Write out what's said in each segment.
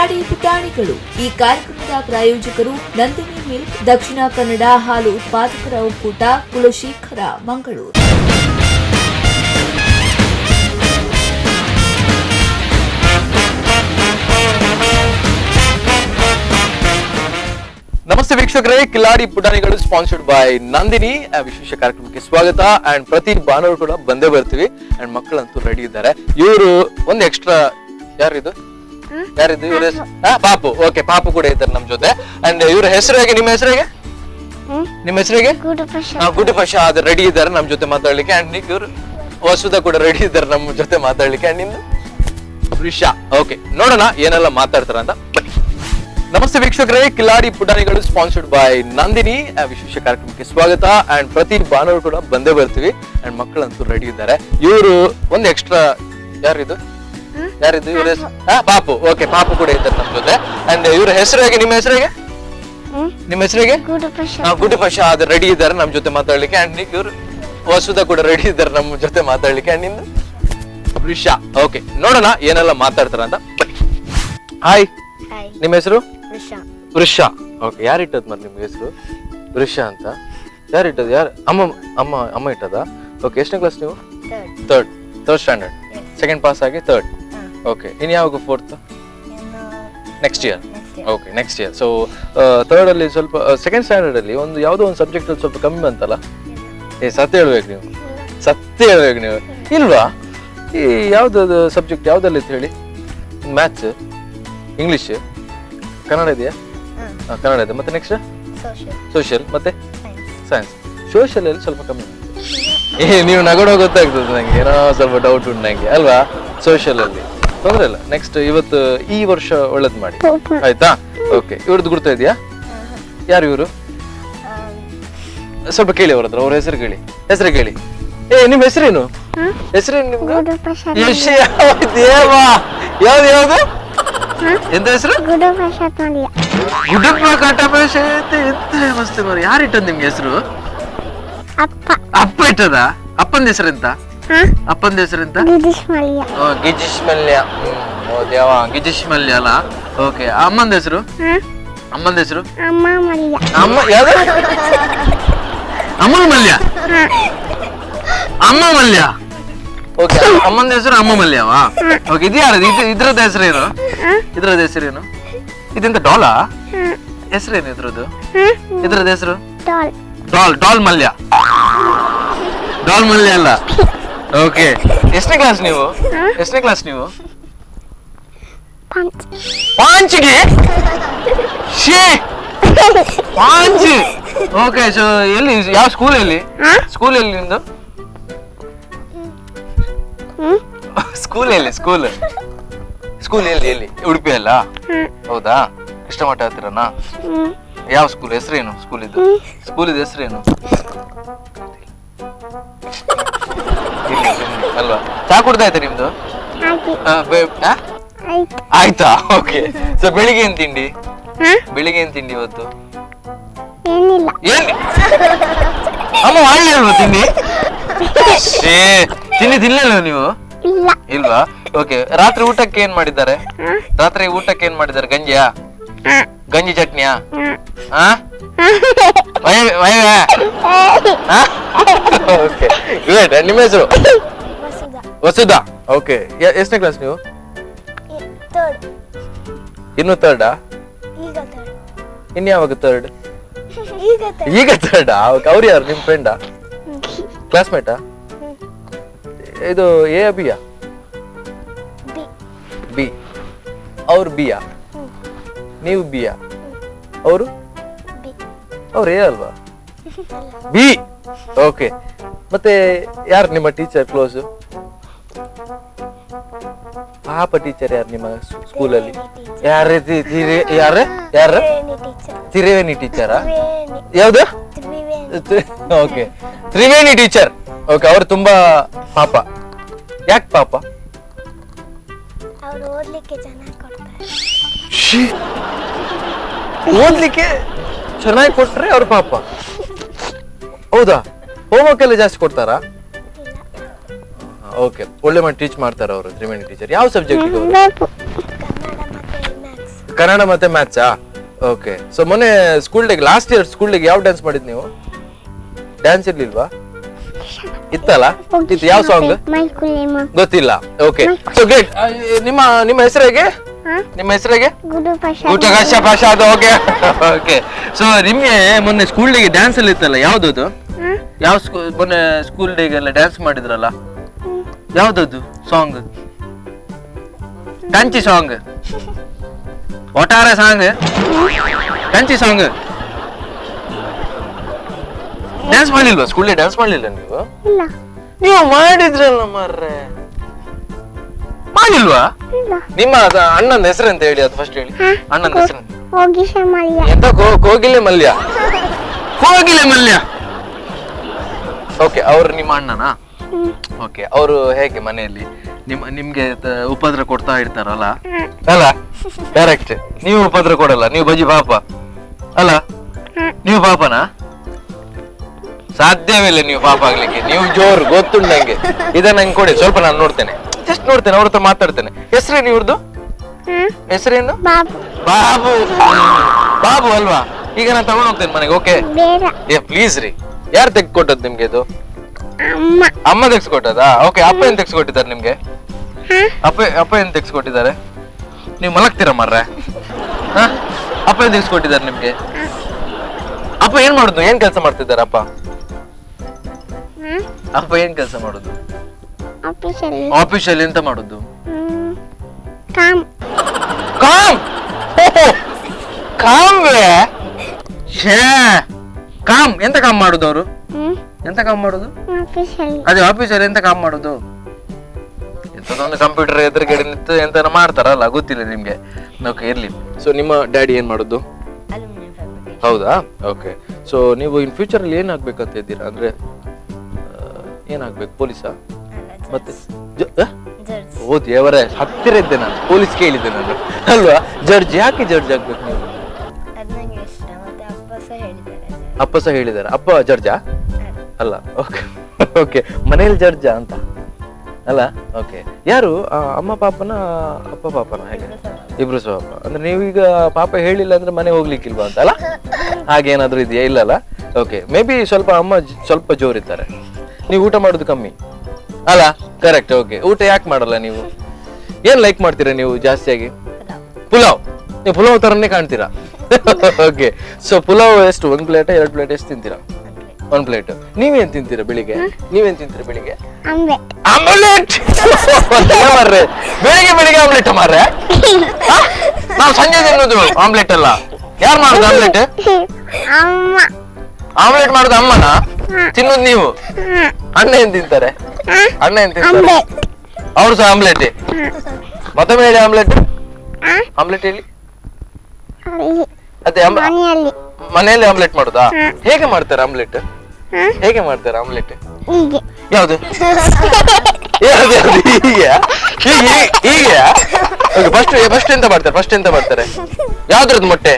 ಕಿಲಾಡಿ ಪುಟಾಣಿಗಳು. ಈ ಕಾರ್ಯಕ್ರಮದ ಪ್ರಾಯೋಜಕರು ನಂದಿನಿ ಮಿಲ್ಕ್, ದಕ್ಷಿಣ ಕನ್ನಡ ಹಾಲು ಉತ್ಪಾದಕರ ಒಕ್ಕೂಟ, ಕುಲಶೇಖರ, ಮಂಗಳೂರು. ನಮಸ್ತೆ ವೀಕ್ಷಕರೇ, ಕಿಲಾಡಿ ಪುಟಾಣಿಗಳು ಸ್ಪಾನ್ಸರ್ಡ್ ಬೈ ನಂದಿನಿ ವಿಶೇಷ ಕಾರ್ಯಕ್ರಮಕ್ಕೆ ಸ್ವಾಗತ. ಅಂಡ್ ಪ್ರತಿ ಭಾನುವಾರ ಕೂಡ ಬಂದೇ ಬರ್ತೀವಿ. ಅಂಡ್ ಮಕ್ಕಳಂತೂ ರೆಡಿ ಇದ್ದಾರೆ. ಇವರು ಒಂದು ಎಕ್ಸ್ಟ್ರಾ ಯಾರಿದು ಇವ್ರ ಪಾಪು. ಓಕೆ, ಪಾಪು ಕೂಡ ಇದ್ದಾರೆ ನಮ್ ಜೊತೆ. ಅಂಡ್ ಇವ್ರ ಹೆಸರು ಹೇಗೆ? ನಿಮ್ಮ ಹೆಸರು ಹೇಗೆ? ನಿಮ್ಮ ಹೆಸರು ಹೇಗೆ? ಗುಡುಪಶ. ಅದು ರೆಡಿ ಇದ್ದಾರೆ ನಮ್ ಜೊತೆ ಮಾತಾಡ್ಲಿಕ್ಕೆ. ಅಂಡ್ ಇವ್ರು ವಸುದ ಕೂಡ ರೆಡಿ ಇದ್ದಾರೆ ನಮ್ಮ ಜೊತೆ ಮಾತಾಡ್ಲಿಕ್ಕೆ. ಅಂಡ್ ಇನ್ನು ರಿಷಾ. ಓಕೆ, ನೋಡೋಣ ಏನೆಲ್ಲ ಮಾತಾಡ್ತಾರ ಅಂತ. ಬನ್ನಿ. ನಮಸ್ತೆ ವೀಕ್ಷಕರೇ, ಕಿಲಾಡಿ ಪುಟಾಣಿಗಳು ಸ್ಪಾನ್ಸರ್ಡ್ ಬೈ ನಂದಿನಿ ವಿಶೇಷ ಕಾರ್ಯಕ್ರಮಕ್ಕೆ ಸ್ವಾಗತ. ಅಂಡ್ ಪ್ರತಿ ಭಾನುವಾರ ಕೂಡ ಬಂದೇ ಬರ್ತೀವಿ. ಅಂಡ್ ಮಕ್ಕಳಂತೂ ರೆಡಿ ಇದ್ದಾರೆ. ಇವರು ಒಂದು ಎಕ್ಸ್ಟ್ರಾ ಯಾರಿದು ಇವ್ರ ಪಾಪು. ಓಕೆ, ಪಾಪು ಕೂಡ ಇದ್ದಾರೆ ನಮ್ ಜೊತೆ. ಅಂಡ್ ಇವ್ರ ಹೆಸರು ಹೇಗೆ? ನಿಮ್ಮ ಹೆಸರು ಹೇಗೆ? ನಿಮ್ಮ ಹೆಸರು ಹೇಗೆ? ಗುಡುಪಶ. ಅದು ರೆಡಿ ಇದ್ದಾರೆ ನಮ್ ಜೊತೆ ಮಾತಾಡ್ಲಿಕ್ಕೆ. ಅಂಡ್ ಇವ್ರು ವಸುದ ಕೂಡ ರೆಡಿ ಇದ್ದಾರೆ ನಮ್ಮ ಜೊತೆ ಮಾತಾಡ್ಲಿಕ್ಕೆ. ಅಂಡ್ ಇನ್ನು ರಿಷಾ. ಓಕೆ, ನೋಡೋಣ ಏನೆಲ್ಲ ಮಾತಾಡ್ತಾರ ಅಂತ. ಬನ್ನಿ. ಹಾಯ್, ನಿಮ್ಮ ಹೆಸರು? ವೃಷಾ. ಓಕೆ, ಯಾರು ಇಟ್ಟದ್ మరి ನಿಮ್ಗೆ ಹೆಸರು ವೃಷಾ ಅಂತ? ಯಾರು ಇಟ್ಟದ್? ಯಾರು? ಅಮ್ಮ ಇಟ್ಟದ? ಓಕೆ, ಎಷ್ಟನೇ ಕ್ಲಾಸ್ ನೀವು? Third standard. ಸೆಕೆಂಡ್ ಪಾಸ್ ಆಗಿ ಥರ್ಡ್. ಓಕೆ, ಇನ್ ಯಾವಾಗ fourth? Next year. Okay, next year. So third ಅಲ್ಲಿ ಸ್ವಲ್ಪ, ಸೆಕೆಂಡ್ ಸ್ಟ್ಯಾಂಡರ್ಡ್ ಅಲ್ಲಿ ಒಂದು ಯಾವ್ದೋ ಒಂದು ಸಬ್ಜೆಕ್ಟ್ ಅಲ್ಲಿ ಸ್ವಲ್ಪ ಕಮ್ಮಿ ಬಂತಲ್ಲ? ಸತ್ಯ ಹೇಳ್ಬೇಕು ನೀವು. ಇಲ್ವಾ? ಈ ಯಾವ್ದು ಸಬ್ಜೆಕ್ಟ್ ಯಾವ್ದಲ್ಲಿ ಅಂತ ಹೇಳಿ? ಮ್ಯಾಥ್ಸ್, ಇಂಗ್ಲಿಷ್, ಕನ್ನಡ ಇದೆಯಾ? ಕನ್ನಡ ಇದೆ. ಮತ್ತೆ ನೆಕ್ಸ್ಟ್ ಸೋಷಿಯಲ್, ಮತ್ತೆ ಸೈನ್ಸ್. ಸೋಷಿಯಲ್ ಅಲ್ಲಿ ಸ್ವಲ್ಪ ಕಮ್ಮಿ. ನೀವು ನಗಡೋ ಗೊತ್ತಾಗ್ತದೆ ನಂಗೆ, ಏನೋ ಸ್ವಲ್ಪ ಡೌಟ್ ಉಂಟು ನಂಗೆ ಅಲ್ವಾ? ಸೋಷಿಯಲ್ ಅಲ್ಲಿ ತೊಂದ್ರೆ ಇಲ್ಲ. ನೆಕ್ಸ್ಟ್ ಇವತ್ತು ಈ ವರ್ಷ ಒಳ್ಳೇದ್ ಮಾಡಿ ಆಯ್ತಾ? ಓಕೆ, ಇವ್ರದ್ದು ಗುರ್ತಾ ಇದೆಯಾ? ಯಾರು ಇವರು? ಸ್ವಲ್ಪ ಕೇಳಿ ಅವ್ರ ಹತ್ರ. ಅವ್ರ ಹೆಸರು ಕೇಳಿ. ನಿಮ್ ಹೆಸರೇನು? ಹೆಸರೇನು ನಿಮ್ದು? ದೇವಾ. ಯಾವ್ದು ಎಂತ ಹೆಸರು? ಮಸ್ತ್. ಯಾರು ಇಟ್ಟದ್ ನಿಮ್ಗೆ ಹೆಸರು? ಅಪ್ಪ ಇಟ್ಟದ? ಅಪ್ಪಂದ ಹೆಸರೆಂತ? ಗಿಜಿಶ್ ಮಲ್ಯ. ಓ ದೇವಾ, ಗಿಜಿಶ್ ಮಲ್ಯ ಅಲ್ಲ? ಓಕೆ, ಅಮ್ಮಂದ ಹೆಸರು? ಅಮ್ಮ ಯಾವ್ದು? ಅಮ್ಮ ಮಲ್ಯ. ಓಕೆ, ಅಮ್ಮನ ಹೆಸರು ಅಮ್ಮ ಮಲ್ಯವಾ? ಓಕೆ, ಇದು ಯಾರದು? ಇದ್ರದ್ದು ಹೆಸರೇನು? ಇದೆಂತ ಡಾಲಾ? ಹೆಸರೇನು ಇದ್ರದ್ದು ಹೆಸರು? ಡಾಲ್ ಮಲ್ಯ ಅಲ್ಲ? ಓಕೆ, ಎಷ್ಟನೇ ಕ್ಲಾಸ್ ನೀವು? ಪಾಂಚ್ಗೆ. ಪಾಂಚ್. ಓಕೆ, ಸೊ ಎಲ್ಲಿ, ಯಾವ ಸ್ಕೂಲಲ್ಲಿ ನಿಮ್ದು? ಸ್ಕೂಲ್ ಎಲ್ಲಿ? ಉಡುಪಿ ಅಲ್ಲ? ಹೌದಾ? ಕೃಷ್ಣಮಠ ಹತ್ತಿರನಾ? ಯಾವ ಸ್ಕೂಲ್? ಹೆಸರೇನು ಸ್ಕೂಲ್ ಹೆಸರೇನು ಅಲ್ವಾ? ಚಾ ಕುಡ್ದಾಯ್ತಾ ನಿಮ್ದು? ಆಯ್ತಾ? ಓಕೆ, ಸೊ ಬೆಳಿಗ್ಗೆ ಏನ್ ತಿಂಡಿ ಇವತ್ತು? ಅಮ್ಮ ಮಾಡಿ ಅಲ್ವಾ ತಿಂಡಿ? ತಿನ್ಲಿಲ್ಲ ನೀವು? ಇಲ್ವಾ? ಓಕೆ, ರಾತ್ರಿ ಊಟಕ್ಕೆ ಏನ್ ಮಾಡಿದ್ದಾರೆ? ಗಂಜಿ ಚಟ್ನಿಯಾ? ನಿಮ್ಮ ಹೆಸರು? ವಸುದಾ. ಓಕೆ, ಎಷ್ಟನೇ ಕ್ಲಾಸ್ ನೀವು? ಇನ್ನು ಥರ್ಡಾ? ಇನ್ಯಾವಾಗ ಥರ್ಡ್? ಈಗ ಥರ್ಡಾ? ಅವ್ರು ಯಾರು? ನಿಮ್ ಫ್ರೆಂಡಾ? ಕ್ಲಾಸ್ಮೇಟಾ? ಇದು ಎ ಬಿಯಾ? ಬಿ. ಅವ್ರು ಬಿಯಾ? ನೀವು ಬಿಯಾ? ಅವರು ಎ ಅಲ್ವಾ? ಬಿ. ಓಕೆ, ಮತ್ತೆ ಯಾರು ನಿಮ್ಮ ಟೀಚರ್ ಕ್ಲೋಸ್? ಪಾಪ ಟೀಚರ್ ಯಾರು ನಿಮ್ಮ ಸ್ಕೂಲಲ್ಲಿ? ಯಾರು? ತ್ರಿವೇಣಿ ಟೀಚರಾ? ಯಾವ್ದು? Okay, Triveni teacher. ಓಕೆ, ಅವ್ರು ತುಂಬಾ ಪಾಪ. ಯಾಕೆ ಪಾಪ? ಓದ್ಲಿಕ್ಕೆ ಚೆನ್ನಾಗಿ ಕೊಟ್ರೆ ಅವ್ರ ಪಾಪ. ಹೌದಾ? ಹೋಮ್ವರ್ಕ್ ಎಲ್ಲ ಜಾಸ್ತಿ ಕೊಡ್ತಾರಾ? ಓಕೆ, ಒಳ್ಳೆ ಮಾಡಿ ಟೀಚ್ ಮಾಡ್ತಾರ ಅವರು ತ್ರಿವೇಣಿ ಟೀಚರ್. ಯಾವ ಸಬ್ಜೆಕ್ಟ್? ಕನ್ನಡ ಮತ್ತೆ ಮ್ಯಾಥ್ಸಾ? ಓಕೆ. ಸೊ ಮೊನ್ನೆ ಸ್ಕೂಲ್ ಡೇಗೆ, ಲಾಸ್ಟ್ ಇಯರ್ ಸ್ಕೂಲ್ ಡೇಗೆ ಯಾವ ಡ್ಯಾನ್ಸ್ ಮಾಡಿದ್ ನೀವು? ಡ್ಯಾನ್ಸ್ ಇರ್ಲಿಲ್ವಾ? ಇತ್ತಲ್ಲ, ಇತ್ತು. ಯಾವ ಸಾಂಗ್ ಗೊತ್ತಿಲ್ಲ? ಓಕೆ. So great. ನಿಮ್ಮ ನಿಮ್ಮ ಹೆಸರಿಗೆ, ನಿಮ್ಮ ಹೆಸರಿಗೆ ಅದು. Okay okay. ಸೊ ನಿಮ್ಗೆ ಮೊನ್ನೆ ಸ್ಕೂಲ್ ಡೇಗೆ ಡ್ಯಾನ್ಸ್ ಅಲ್ಲಿ ಇತ್ತಲ್ಲ, ಯಾವ್ದದು? ಯಾವ ಮೊನ್ನೆ ಸ್ಕೂಲ್ ಡೇಗೆ ಎಲ್ಲ ಡ್ಯಾನ್ಸ್ ಮಾಡಿದ್ರಲ್ಲ, ಯಾವ್ದದು ಸಾಂಗ್? ಕಂಚಿ ಸಾಂಗ್, ಒಟ್ಟಾರೆ ಸಾಂಗ್, ಕಂಚಿ ಸಾಂಗ್. ಡ್ಯಾನ್ಸ್ ಮಾಡ್ಲಿಲ್ವಾ ಸ್ಕೂಲ್ ಡೇ? ಡ್ಯಾನ್ಸ್ ಮಾಡ್ಲಿಲ್ಲ ನೀವು? ನೀವು ಮಾಡಿದ್ರಲ್ಲ ಮಾರ್ರೆ, ಮಾಡಿಲ್ವಾ? ನಿಮ್ಮ ಅಣ್ಣನ ಹೆಸರು ಅಂತ ಹೇಳಿ, ಅದು ಫಸ್ಟ್ ಹೇಳಿ. ಅಣ್ಣನ ಹೆಸರು ಎಂತ? ಕೋಗಿಲೆ ಮಲ್ಯ. ಕೋಗಿಲೆ ಮಲ್ಯ. ಓಕೆ. ಅವ್ರು ನಿಮ್ಮ ಅಣ್ಣನಾ? ಓಕೆ. ಅವರು ಹೇಗೆ ಮನೆಯಲ್ಲಿ ನಿಮ್ಗೆ ಉಪದ್ರ ಕೊಡ್ತಾ ಇರ್ತಾರಲ್ಲ ಅಲ್ಲ? ಡೈರೆಕ್ಟ್ ನೀವು ಉಪದ್ರ ಕೊಡಲ್ಲ, ನೀವು ಬಜಿ ಪಾಪ ಅಲ್ಲ? ನೀವು ಪಾಪನಾ? ಸಾಧ್ಯವಿಲ್ಲ ನೀವು ಪಾಪ ಆಗ್ಲಿಕ್ಕೆ. ನೀವು ಜೋರು, ಗೊತ್ತುಂಟು ನಂಗೆ. ಇದನ್ನ ನಂಗೆ ಕೊಡಿ ಸ್ವಲ್ಪ, ನಾನು ನೋಡ್ತೇನೆ, ಜಸ್ಟ್ ನೋಡ್ತೇನೆ, ಅವ್ರ ಹತ್ರ ಮಾತಾಡ್ತೇನೆ. ಹೆಸರೇನು ಇವ್ರದ್ದು? ಹೆಸರೇನು? ಬಾಬು. ಬಾಬು ಅಲ್ವಾ? ಈಗ ನಾನು ತಗೊಂಡ್ ಹೋಗ್ತೇನೆ ಮನೆಗೆ. ಓಕೆ. ಏ ಪ್ಲೀಸ್ ರೀ. ಯಾರು ತೆಗ್ಕೊಟ್ಟದ್ ನಿಮ್ಗೆ ಇದು? ಅಮ್ಮ ತೆಗ್ಸ್ಕೊಟ್ಟದಾ? ಓಕೆ. ಅಪ್ಪ ಏನ್ ತೆಗ್ಸ್ಕೊಟ್ಟಿದ್ದಾರೆ ನಿಮ್ಗೆ? ಅಪ್ಪ ಏನ್ ತೆಗ್ಸ್ಕೊಟ್ಟಿದ್ದಾರೆ? ನೀವು ಮಲಗ್ತೀರ ಮಾರ್ರೆ? ಅಪ್ಪ ಏನ್ ತೆಗ್ಸ್ಕೊಟ್ಟಿದ್ದಾರೆ ನಿಮ್ಗೆ? ಅಪ್ಪ ಏನ್ ಮಾಡುದು? ಏನ್ ಕೆಲಸ ಮಾಡ್ತಿದ್ದಾರೆ ಅಪ್ಪ? ಅಪ್ಪ ಏನ್ ಕೆಲಸ ಮಾಡುದು ಆಫೀಸಲ್ಲಿ? ಎಂತ ಮಾಡುದು? ಕಾಮ್. ಕಾಮ್ ಎಂತ ಕಾಮ್ ಮಾಡುದು ಅವರು? ಎಂತ ಕಾಮ್ ಮಾಡುದು? ಅದೇ ಆಫೀಸಲ್ಲಿ ಎಂತ ಕಾಮ್ ಮಾಡುದು? ಎಂತದೊಂದು ಕಂಪ್ಯೂಟರ್ ಎದುರುಗಡೆ ನಿಂತು ಎಂತ ಮಾಡ್ತಾರಲ್ಲ, ಗೊತ್ತಿಲ್ಲ ನಿಮ್ಗೆ. ಓಕೆ, ಇರ್ಲಿ. ಸೊ ನಿಮ್ಮ ಡ್ಯಾಡಿ ಏನ್ ಮಾಡುದು? ಹೌದಾ? ಓಕೆ. ಸೊ ನೀವು ಇನ್ ಫ್ಯೂಚರ್ ಅಲ್ಲಿ ಏನಾಗ್ಬೇಕಂತ ಇದ್ದೀರಾ? ಅಂದ್ರೆ ಏನಾಗ್ಬೇಕು? ಪೊಲೀಸಾ? ಮತ್ತೆ ಓ ದೇವರೇ, ಹತ್ತಿರ ಇದ್ದೆ ನಾನು, ಪೊಲೀಸ್ ಕೇಳಿದ್ದೆ ನಾನು ಅಲ್ವಾ? ಜಡ್ಜ್. ಯಾಕೆ ಜಡ್ಜ್ ಆಗ್ಬೇಕು ನೀವು? ಅಪ್ಪ ಸಹ ಹೇಳಿದಾರೆ. ಅಪ್ಪ ಜಡ್ಜಾ? ಅಲ್ಲ. Okay okay. ಮನೇಲಿ ಜಡ್ಜಾ ಅಂತ ಅಲ್ಲ? ಓಕೆ. ಯಾರು? ಅಮ್ಮ ಪಾಪನ, ಅಪ್ಪ ಪಾಪನ? ಹೇಗೆ? ಇಬ್ರು ಸಹ ಪಾಪ. ಅಂದ್ರೆ ನೀವೀಗ ಪಾಪ ಹೇಳಿಲ್ಲ ಅಂದ್ರೆ ಮನೆ ಹೋಗ್ಲಿಕ್ಕಿಲ್ವಾ ಅಂತ ಅಲ್ಲ? ಹಾಗೇನಾದ್ರೂ ಇದೆಯಾ? ಇಲ್ಲಲ್ಲ? ಓಕೆ. ಮೇ ಬಿ ಸ್ವಲ್ಪ ಅಮ್ಮ ಸ್ವಲ್ಪ ಜೋರಿದ್ದಾರೆ, ನೀವು ಊಟ ಮಾಡೋದು ಕಮ್ಮಿ ಅಲ್ಲ? ಕರೆಕ್ಟ್. ಓಕೆ. ಊಟ ಯಾಕೆ ಮಾಡಲ್ಲ ನೀವು? ಏನ್ ಲೈಕ್ ಮಾಡ್ತೀರಾ ನೀವು ಜಾಸ್ತಿಯಾಗಿ? ಪುಲಾವ್. ನೀವು ಪುಲಾವ್ ತರನೇ ಕಾಣ್ತೀರಾ. ಓಕೆ. ಸೊ ಪುಲಾವ್ ಎಷ್ಟು? 1 ಪ್ಲೇಟ್ 2 ಪ್ಲೇಟ್ ಎಷ್ಟು ತಿಂತೀರಾ? 1 ಪ್ಲೇಟ್. ನೀವೇನ್ ತಿಂತೀರಾ ಬೆಳಿಗ್ಗೆ? ನೀವೇನ್ ತಿಂತೀರಾ ಬೆಳಿಗ್ಗೆ? ಆಮ್ಲೆಟ್. ಮಾರ್ರೆ, ಬೆಳಿಗ್ಗೆ ಬೆಳಿಗ್ಗೆ ಆಮ್ಲೆಟ್ ಮಾರ್ರೆ? ನಾವು ಸಂಜೆ ತಿನ್ನೋದು ಆಮ್ಲೆಟ್ ಅಲ್ಲ. ಯಾರು ಮಾಡುದು ಆಮ್ಲೆಟ್? ಆಮ್ಲೆಟ್ ಮಾಡುದು ಅಮ್ಮನ, ತಿನ್ನೋದು ನೀವು. ಅಣ್ಣ ಏನ್ ತಿಂತಾರೆ? ಅಣ್ಣ ಏನ್ ತಿಂತಾರೆ? ಅವ್ರು ಸಹ ಆಮ್ಲೆಟ್. ಮತ್ತೊಮ್ಮೆ ಹೇಳಿ ಆಮ್ಲೆಟ್. ಆಮ್ಲೆಟ್ ಹೇಳಿ. ಅದೇ ಮನೆಯಲ್ಲಿ ಆಮ್ಲೆಟ್ ಮಾಡುದಾ? ಹೇಗೆ ಮಾಡ್ತಾರೆ ಆಮ್ಲೆಟ್? ಹೇಗೆ ಮಾಡ್ತಾರೆ ಆಮ್ಲೆಟ್? ಯಾವ್ದು? ಹೀಗೆ ಹೀಗೆ. ಫಸ್ಟ್ ಎಂತ ಮಾಡ್ತಾರೆ? ಫಸ್ಟ್ ಎಂತ ಮಾಡ್ತಾರೆ? ಯಾವ್ದ್ರದ್ದು ಮೊಟ್ಟೆ?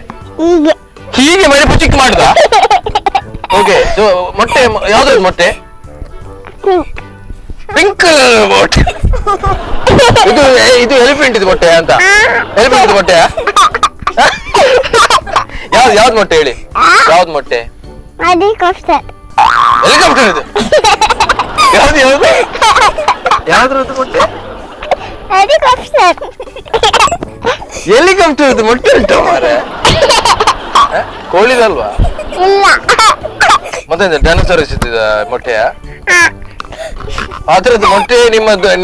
ಹೀಗೆ ಮನೆ ಚಿಕ್ಕ ಮಾಡುದ? ಓಕೆ. ಸೊ ಮೊಟ್ಟೆ ಯಾವ್ದ್ರದ್ದು ಮೊಟ್ಟೆ? ಪಿಂಕ್ ಮೊಟ್ಟೆ. ಇದು ಎಲಿಫೆಂಟ್ ಇದು ಮೊಟ್ಟೆ ಅಂತ? ಎಲಿಫೆಂಟ್ ಮೊಟ್ಟೆಯಾ? ಯಾವ್ದು ಮೊಟ್ಟೆ ಹೇಳಿ? ಯಾವ್ದು ಮೊಟ್ಟೆ? ಹೆಲಿಕಾಪ್ಟರ್ ಇದು. ಯಾವ್ದು ಯಾವ್ದು ಯಾವ್ದ್ರದ್ದು ಮೊಟ್ಟೆ? ಹೆಲಿಕಾಪ್ಟರ್ ಇದು ಮೊಟ್ಟೆ ಉಂಟು ಮಾರೆ? ಕೋಳಿದಲ್ವಾ? ಮತ್ತೆ ಡೈನೋಸಾರಸ್ ಇದ್ದ ಮೊಟ್ಟೆಯ? ಅದ್ರದ್ದು ಮೊಟ್ಟೆ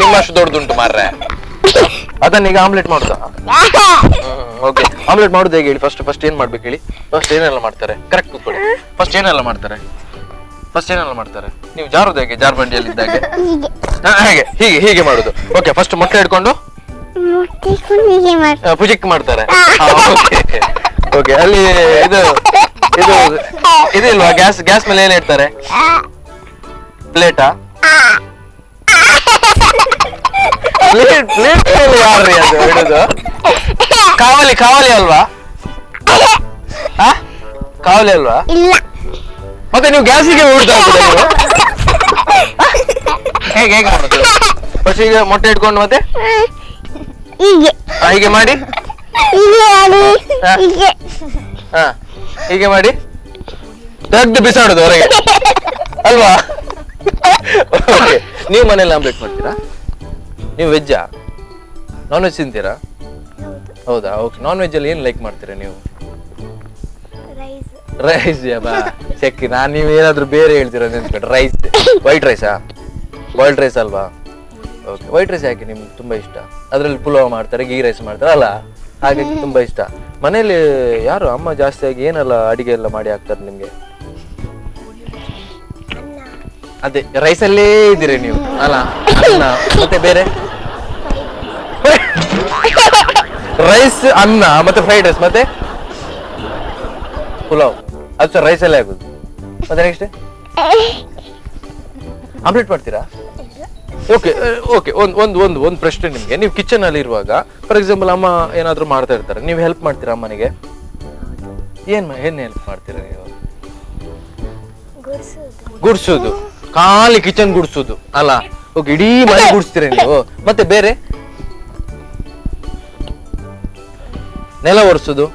ನಿಮ್ಮಷ್ಟು ದೊಡ್ಡದುಂಟು ಮಾರ್ರೆ. ಅದನ್ನ ಈಗ ಆಮ್ಲೆಟ್ ಮಾಡುದ? ಓಕೆ. ಆಮ್ಲೆಟ್ ಮಾಡುದು ಹೇಗೆ ಹೇಳಿ? ಫಸ್ಟ್ ಏನ್ ಮಾಡ್ಬೇಕು ಹೇಳಿ? ಫಸ್ಟ್ ಏನೆಲ್ಲ ಮಾಡ್ತಾರೆ? ಕರೆಕ್ಟ್ ಕೂತ್ಕೊಳ್ಳಿ. ಫಸ್ಟ್ ಏನೆಲ್ಲ ಮಾಡ್ತಾರೆ? ನೀವು ಜಾರುದು ಹೇಗೆ? ಜಾರ್ಬಂಡಿಯಲ್ಲಿ ಇದ್ದಾಗೆ ಹೇಗೆ? ಹೀಗೆ ಹೀಗೆ ಮಾಡುದು. ಓಕೆ. ಫಸ್ಟ್ ಮೊಟ್ಟೆ ಇಟ್ಕೊಂಡು ಪುಜಿಕ್ ಮಾಡ್ತಾರೆ. ಓಕೆ. ಅಲ್ಲಿ ಇದು ಇದು ಇದಿಲ್ವಾ? ಗ್ಯಾಸ್ ಮೇಲೆ ಏನ್ ಇಡ್ತಾರೆ? ಪ್ಲೇಟಾ? ಪ್ಲೇಟ್ ಯಾರ್ರಿ ಅದು ಇಡುದು? ಕಾವಲಿ ಅಲ್ವಾ? ಕಾವಲಿ ಅಲ್ವಾ? ಮತ್ತೆ ನೀವು ಗ್ಯಾಸಿಗೆ ಬಿಡ್ತಾ ಹೇಗೆ ಮಾಡುದು? ಫಸ್ಟ್ ಈಗ ಮೊಟ್ಟೆ ಇಟ್ಕೊಂಡು ಮತ್ತೆ ಹೀಗೆ ಮಾಡಿ ಹಾ ಹೀಗೆ ಮಾಡಿ ತೆಗ್ದು ಬಿಸಾಡುದು ಹೊರಗೆ ಅಲ್ವಾ? ಓಕೆ, ನೀವು ಮನೇಲಿ ಆಮ್ಲೆಟ್ ಮಾಡ್ತೀರಾ? ನೀವು ವೆಜ್ಜಾ ನಾನ್ ವೆಜ್ ತಿಂತೀರಾ? ಹೌದಾ? ಓಕೆ, ನಾನ್ ವೆಜ್ ಅಲ್ಲಿ ಏನ್ ಲೈಕ್ ಮಾಡ್ತೀರಾ ನೀವು? ರೈಸ್. ಬಾ ಚೆಕ್ಕಿ, ನಾನು ನೀವು ಏನಾದ್ರು ಬೇರೆ ಹೇಳ್ತೀರಾ ನೆನ್ಸ್ಬಿಟ್ಟು. ರೈಸ್, ವೈಟ್ ರೈಸಾ? ಬಾಯ್ಲ್ಡ್ ರೈಸ್ ಅಲ್ವಾ? ಓಕೆ, ವೈಟ್ ರೈಸ್ ಯಾಕೆ ನಿಮ್ಗೆ ತುಂಬಾ ಇಷ್ಟ? ಅದ್ರಲ್ಲಿ ಪುಲಾವ್ ಮಾಡ್ತಾರೆ, ಗೀ ರೈಸ್ ಮಾಡ್ತಾರೆ ಅಲ್ಲ, ಹಾಗಾಗಿ ತುಂಬಾ ಇಷ್ಟ. ಮನೇಲಿ ಯಾರು ಅಮ್ಮ ಜಾಸ್ತಿಯಾಗಿ ಏನೆಲ್ಲ ಅಡಿಗೆ ಎಲ್ಲ ಮಾಡಿ ಹಾಕ್ತಾರೆ ನಿಮ್ಗೆ? ಅದೇ ರೈಸಲ್ಲೇ ಇದ್ದೀರಿ ನೀವು ಅಲ್ಲ? ಅನ್ನ ಮತ್ತೆ ಬೇರೆ ರೈಸ್, ಅನ್ನ ಮತ್ತೆ ಫ್ರೈಡ್ ರೈಸ್ ಮತ್ತೆ ಪುಲಾವ್, ಅದು ಸರ್ ರೈಸ್ ಅಲ್ಲೇ ಆಗುದು. ಮತ್ತೆ ನೆಕ್ಸ್ಟ್ ಆಮ್ಲೆಟ್ ಮಾಡ್ತೀರಾ? ಓಕೆ ಓಕೆ, ಒಂದು ಪ್ರಶ್ನೆ ನಿಮ್ಗೆ. ನೀವು ಕಿಚನ್ ಅಲ್ಲಿ ಇರುವಾಗ ಫಾರ್ ಎಕ್ಸಾಂಪಲ್ ಅಮ್ಮ ಏನಾದ್ರು ಮಾಡ್ತಾ ಇರ್ತಾರೆ, ನೀವು ಹೆಲ್ಪ್ ಮಾಡ್ತೀರಾ ಅಮ್ಮನಿಗೆ? ಏನ್ ಹೆಲ್ಪ್ ಮಾಡ್ತೀರಾ ನೀವು? ಗುಡ್ಸೋದು, ಖಾಲಿ ಕಿಚನ್ ಗುಡ್ಸೋದು ಅಲ್ಲ? ಓಕೆ, ಇಡೀ ಮನೆ ಗುಡ್ಸ್ತೀರಾ ನೀವು? ಮತ್ತೆ ಬೇರೆ ನೆಲ ಒರೆಸೋದು?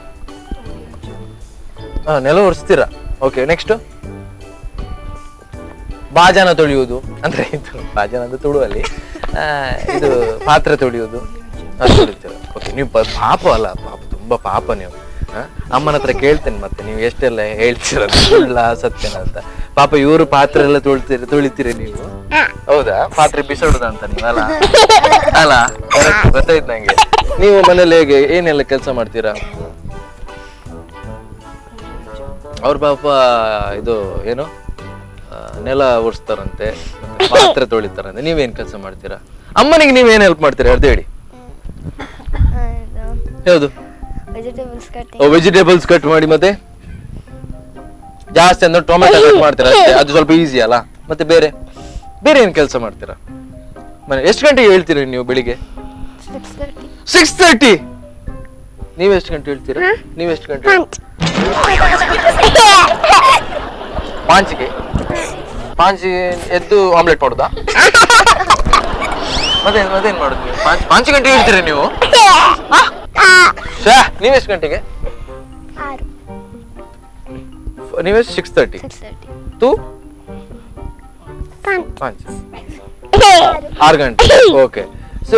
ನೆಲ ಒರೆಸ್ತೀರಾ? ಓಕೆ, ನೆಕ್ಸ್ಟ್ ಬಾಜಾನ ತೊಳೆಯುವುದು, ಅಂದ್ರೆ ಇದು ಬಾಜಾನ ಅಂತ ತೊಳುವಲ್ಲಿ ಇದು ಪಾತ್ರೆ ತೊಳೆಯುವುದು ತೊಳಿತೀರ. ಓಕೆ, ನೀವು ಪಾಪ ಅಲ್ಲ, ಪಾಪ ತುಂಬಾ ಪಾಪ ನೀವು. ಅಮ್ಮನ ಹತ್ರ ಕೇಳ್ತೇನೆ ಮತ್ತೆ ನೀವು ಎಷ್ಟೆಲ್ಲ ಹೇಳ್ತೀರ ಸುಳ್ಳ ಸತ್ಯನ ಅಂತ. ಪಾಪ ಇವರು ಪಾತ್ರೆ ಎಲ್ಲ ತೊಳಿತೀರಿ ನೀವು? ಹೌದಾ? ಪಾತ್ರೆ ಬಿಸಾಡುದಂತ ನೀವು ಅಲ್ಲ? ಅಲ್ಲ, ಗೊತ್ತಾಯ್ತು ನಂಗೆ. ನೀವು ಮನೇಲಿ ಹೇಗೆ ಏನೆಲ್ಲ ಕೆಲಸ ಮಾಡ್ತೀರಾ? ಅವ್ರ ಪಾಪ ಇದು ಏನು ನೆಲ ಒರೆಸ್ತಾರಂತೆ, ಪಾತ್ರೆ ತೊಳಿತಾರಂತೆ, ನೀವೇನ್ ಕೆಲಸ ಮಾಡ್ತೀರಾ? ಅಮ್ಮನಿಗೆ ನೀವೇನ್ ಹೆಲ್ಪ್ ಮಾಡ್ತೀರಾ ಅರ್ಧ ಹೇಳಿ. ಯಾವುದು? ವೆಜಿಟೇಬಲ್ಸ್ ಕಟ್ ಮಾಡಿ, ಮತ್ತೆ ಜಾಸ್ತಿ ಅಂದ್ರೆ ಟೊಮೆಟೊ ಕಟ್ ಮಾಡ್ತೀರಾ ಅಷ್ಟೇ, ಅದು ಸ್ವಲ್ಪ ಈಸಿ ಅಲ್ಲ? ಮತ್ತೆ ಬೇರೆ ಬೇರೆ ಏನ್ ಕೆಲಸ ಮಾಡ್ತೀರಾ ಮನೆ? ಎಷ್ಟು ಗಂಟೆಗೆ ಹೇಳ್ತೀರಾ ನೀವು ಬೆಳಿಗ್ಗೆ? 6:30. ನೀವ್ ಎಷ್ಟು ಗಂಟೆ ಹೇಳ್ತೀರಾ? ನೀವ್ ಎಷ್ಟು ಗಂಟೆ? ಪಾಂಚಿಗೆ ಎದ್ದು ಆಮ್ಲೆಟ್ ಮಾಡುದಾ? ಮತ್ತೇನ್ ಮಾಡುದು ನೀವು? ಪಾಂಚ್ ಗಂಟೆ ಹೇಳ್ತೀರಾ ನೀವು? ನೀವ್ ಎಷ್ಟು ಗಂಟೆಗೆ? ನೀವೆಷ್ಟು? 6:30 ಟು 6 ಗಂಟೆ. ಓಕೆ, ಸೊ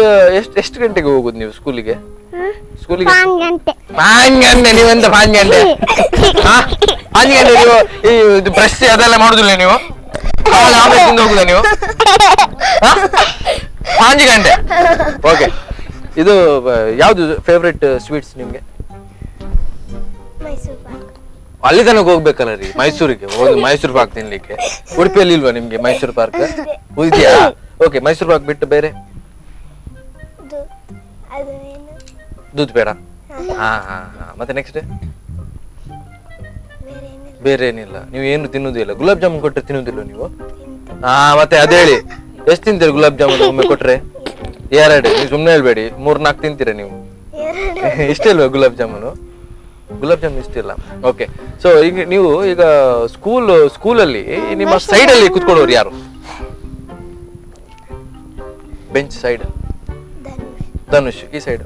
ಎಷ್ಟು ಗಂಟೆಗೆ ಹೋಗುದು ನೀವು ಸ್ಕೂಲಿಗೆ? ನೀವೆಂತ 5 ಗಂಟೆ? 5 ಗಂಟೆ ನೀವು ಇದು ಬ್ರಷ್ ಅದೆಲ್ಲ ಮಾಡುದಿಲ್ಲ ನೀವು? ಆಮ್ಲೆಟ್ ತಿಂದು ಹೋಗುದ ನೀವು? 5 ಗಂಟೆ. ಓಕೆ, ಇದು ಯಾವ್ದು ಫೇವ್ರೆಟ್ ಸ್ವೀಟ್ಸ್ ನಿಮ್ಗೆ? ಅಲ್ಲಿ ತನಕ ಹೋಗ್ಬೇಕಲ್ಲ ರೀ ಮೈಸೂರಿಗೆ, ಹೋಗಿ ಮೈಸೂರು ಪಾಕ್ ತಿನ್ಲಿಕ್ಕೆ. ಉಡುಪಿಯಲ್ಲಿ ಇಲ್ವಾ ನಿಮ್ಗೆ ಮೈಸೂರು ಪಾರ್ಕ್? ಇದೆಯಾ? ಓಕೆ, ಮೈಸೂರು ಪಾಕ್ ಬಿಟ್ಟು ಬೇರೆ? ದೂದ್ ಬೇಡ. ಹಾ, ಮತ್ತೆ ನೆಕ್ಸ್ಟ್? ಬೇರೆ ಏನಿಲ್ಲ. ನೀವು ಏನು ತಿನ್ನುದಿಲ್ಲ? ಗುಲಾಬ್ ಜಾಮೂನ್ ಕೊಟ್ರೆ ತಿನ್ನುದಿಲ್ಲ ನೀವು? ಮತ್ತೆ ಅದೇ ಹೇಳಿ, ಎಷ್ಟು ತಿಂತೀರಿ ಗುಲಾಬ್ ಜಾಮೂನ್ ಒಮ್ಮೆ ಕೊಟ್ರೆ? 2. ನೀವು ಸುಮ್ನೆ ಹೇಳ್ಬೇಡಿ, 3-4 ತಿಂತೀರಾ ನೀವು? ಇಷ್ಟ ಇಲ್ವಾ ಗುಲಾಬ್ ಜಾಮೂನು? ಗುಲಾಬ್ ಜಾಮೂನ್ ಇಷ್ಟ ಇಲ್ಲ. ಓಕೆ, ಸೊ ಈಗ ನೀವು ಈಗ ಸ್ಕೂಲಲ್ಲಿ ನಿಮ್ಮ ಸೈಡ್ ಅಲ್ಲಿ ಕುತ್ಕೊಳ್ಳೋರು ಯಾರು? Bench side? ಧನುಷ್. ಈ ಸೈಡ್?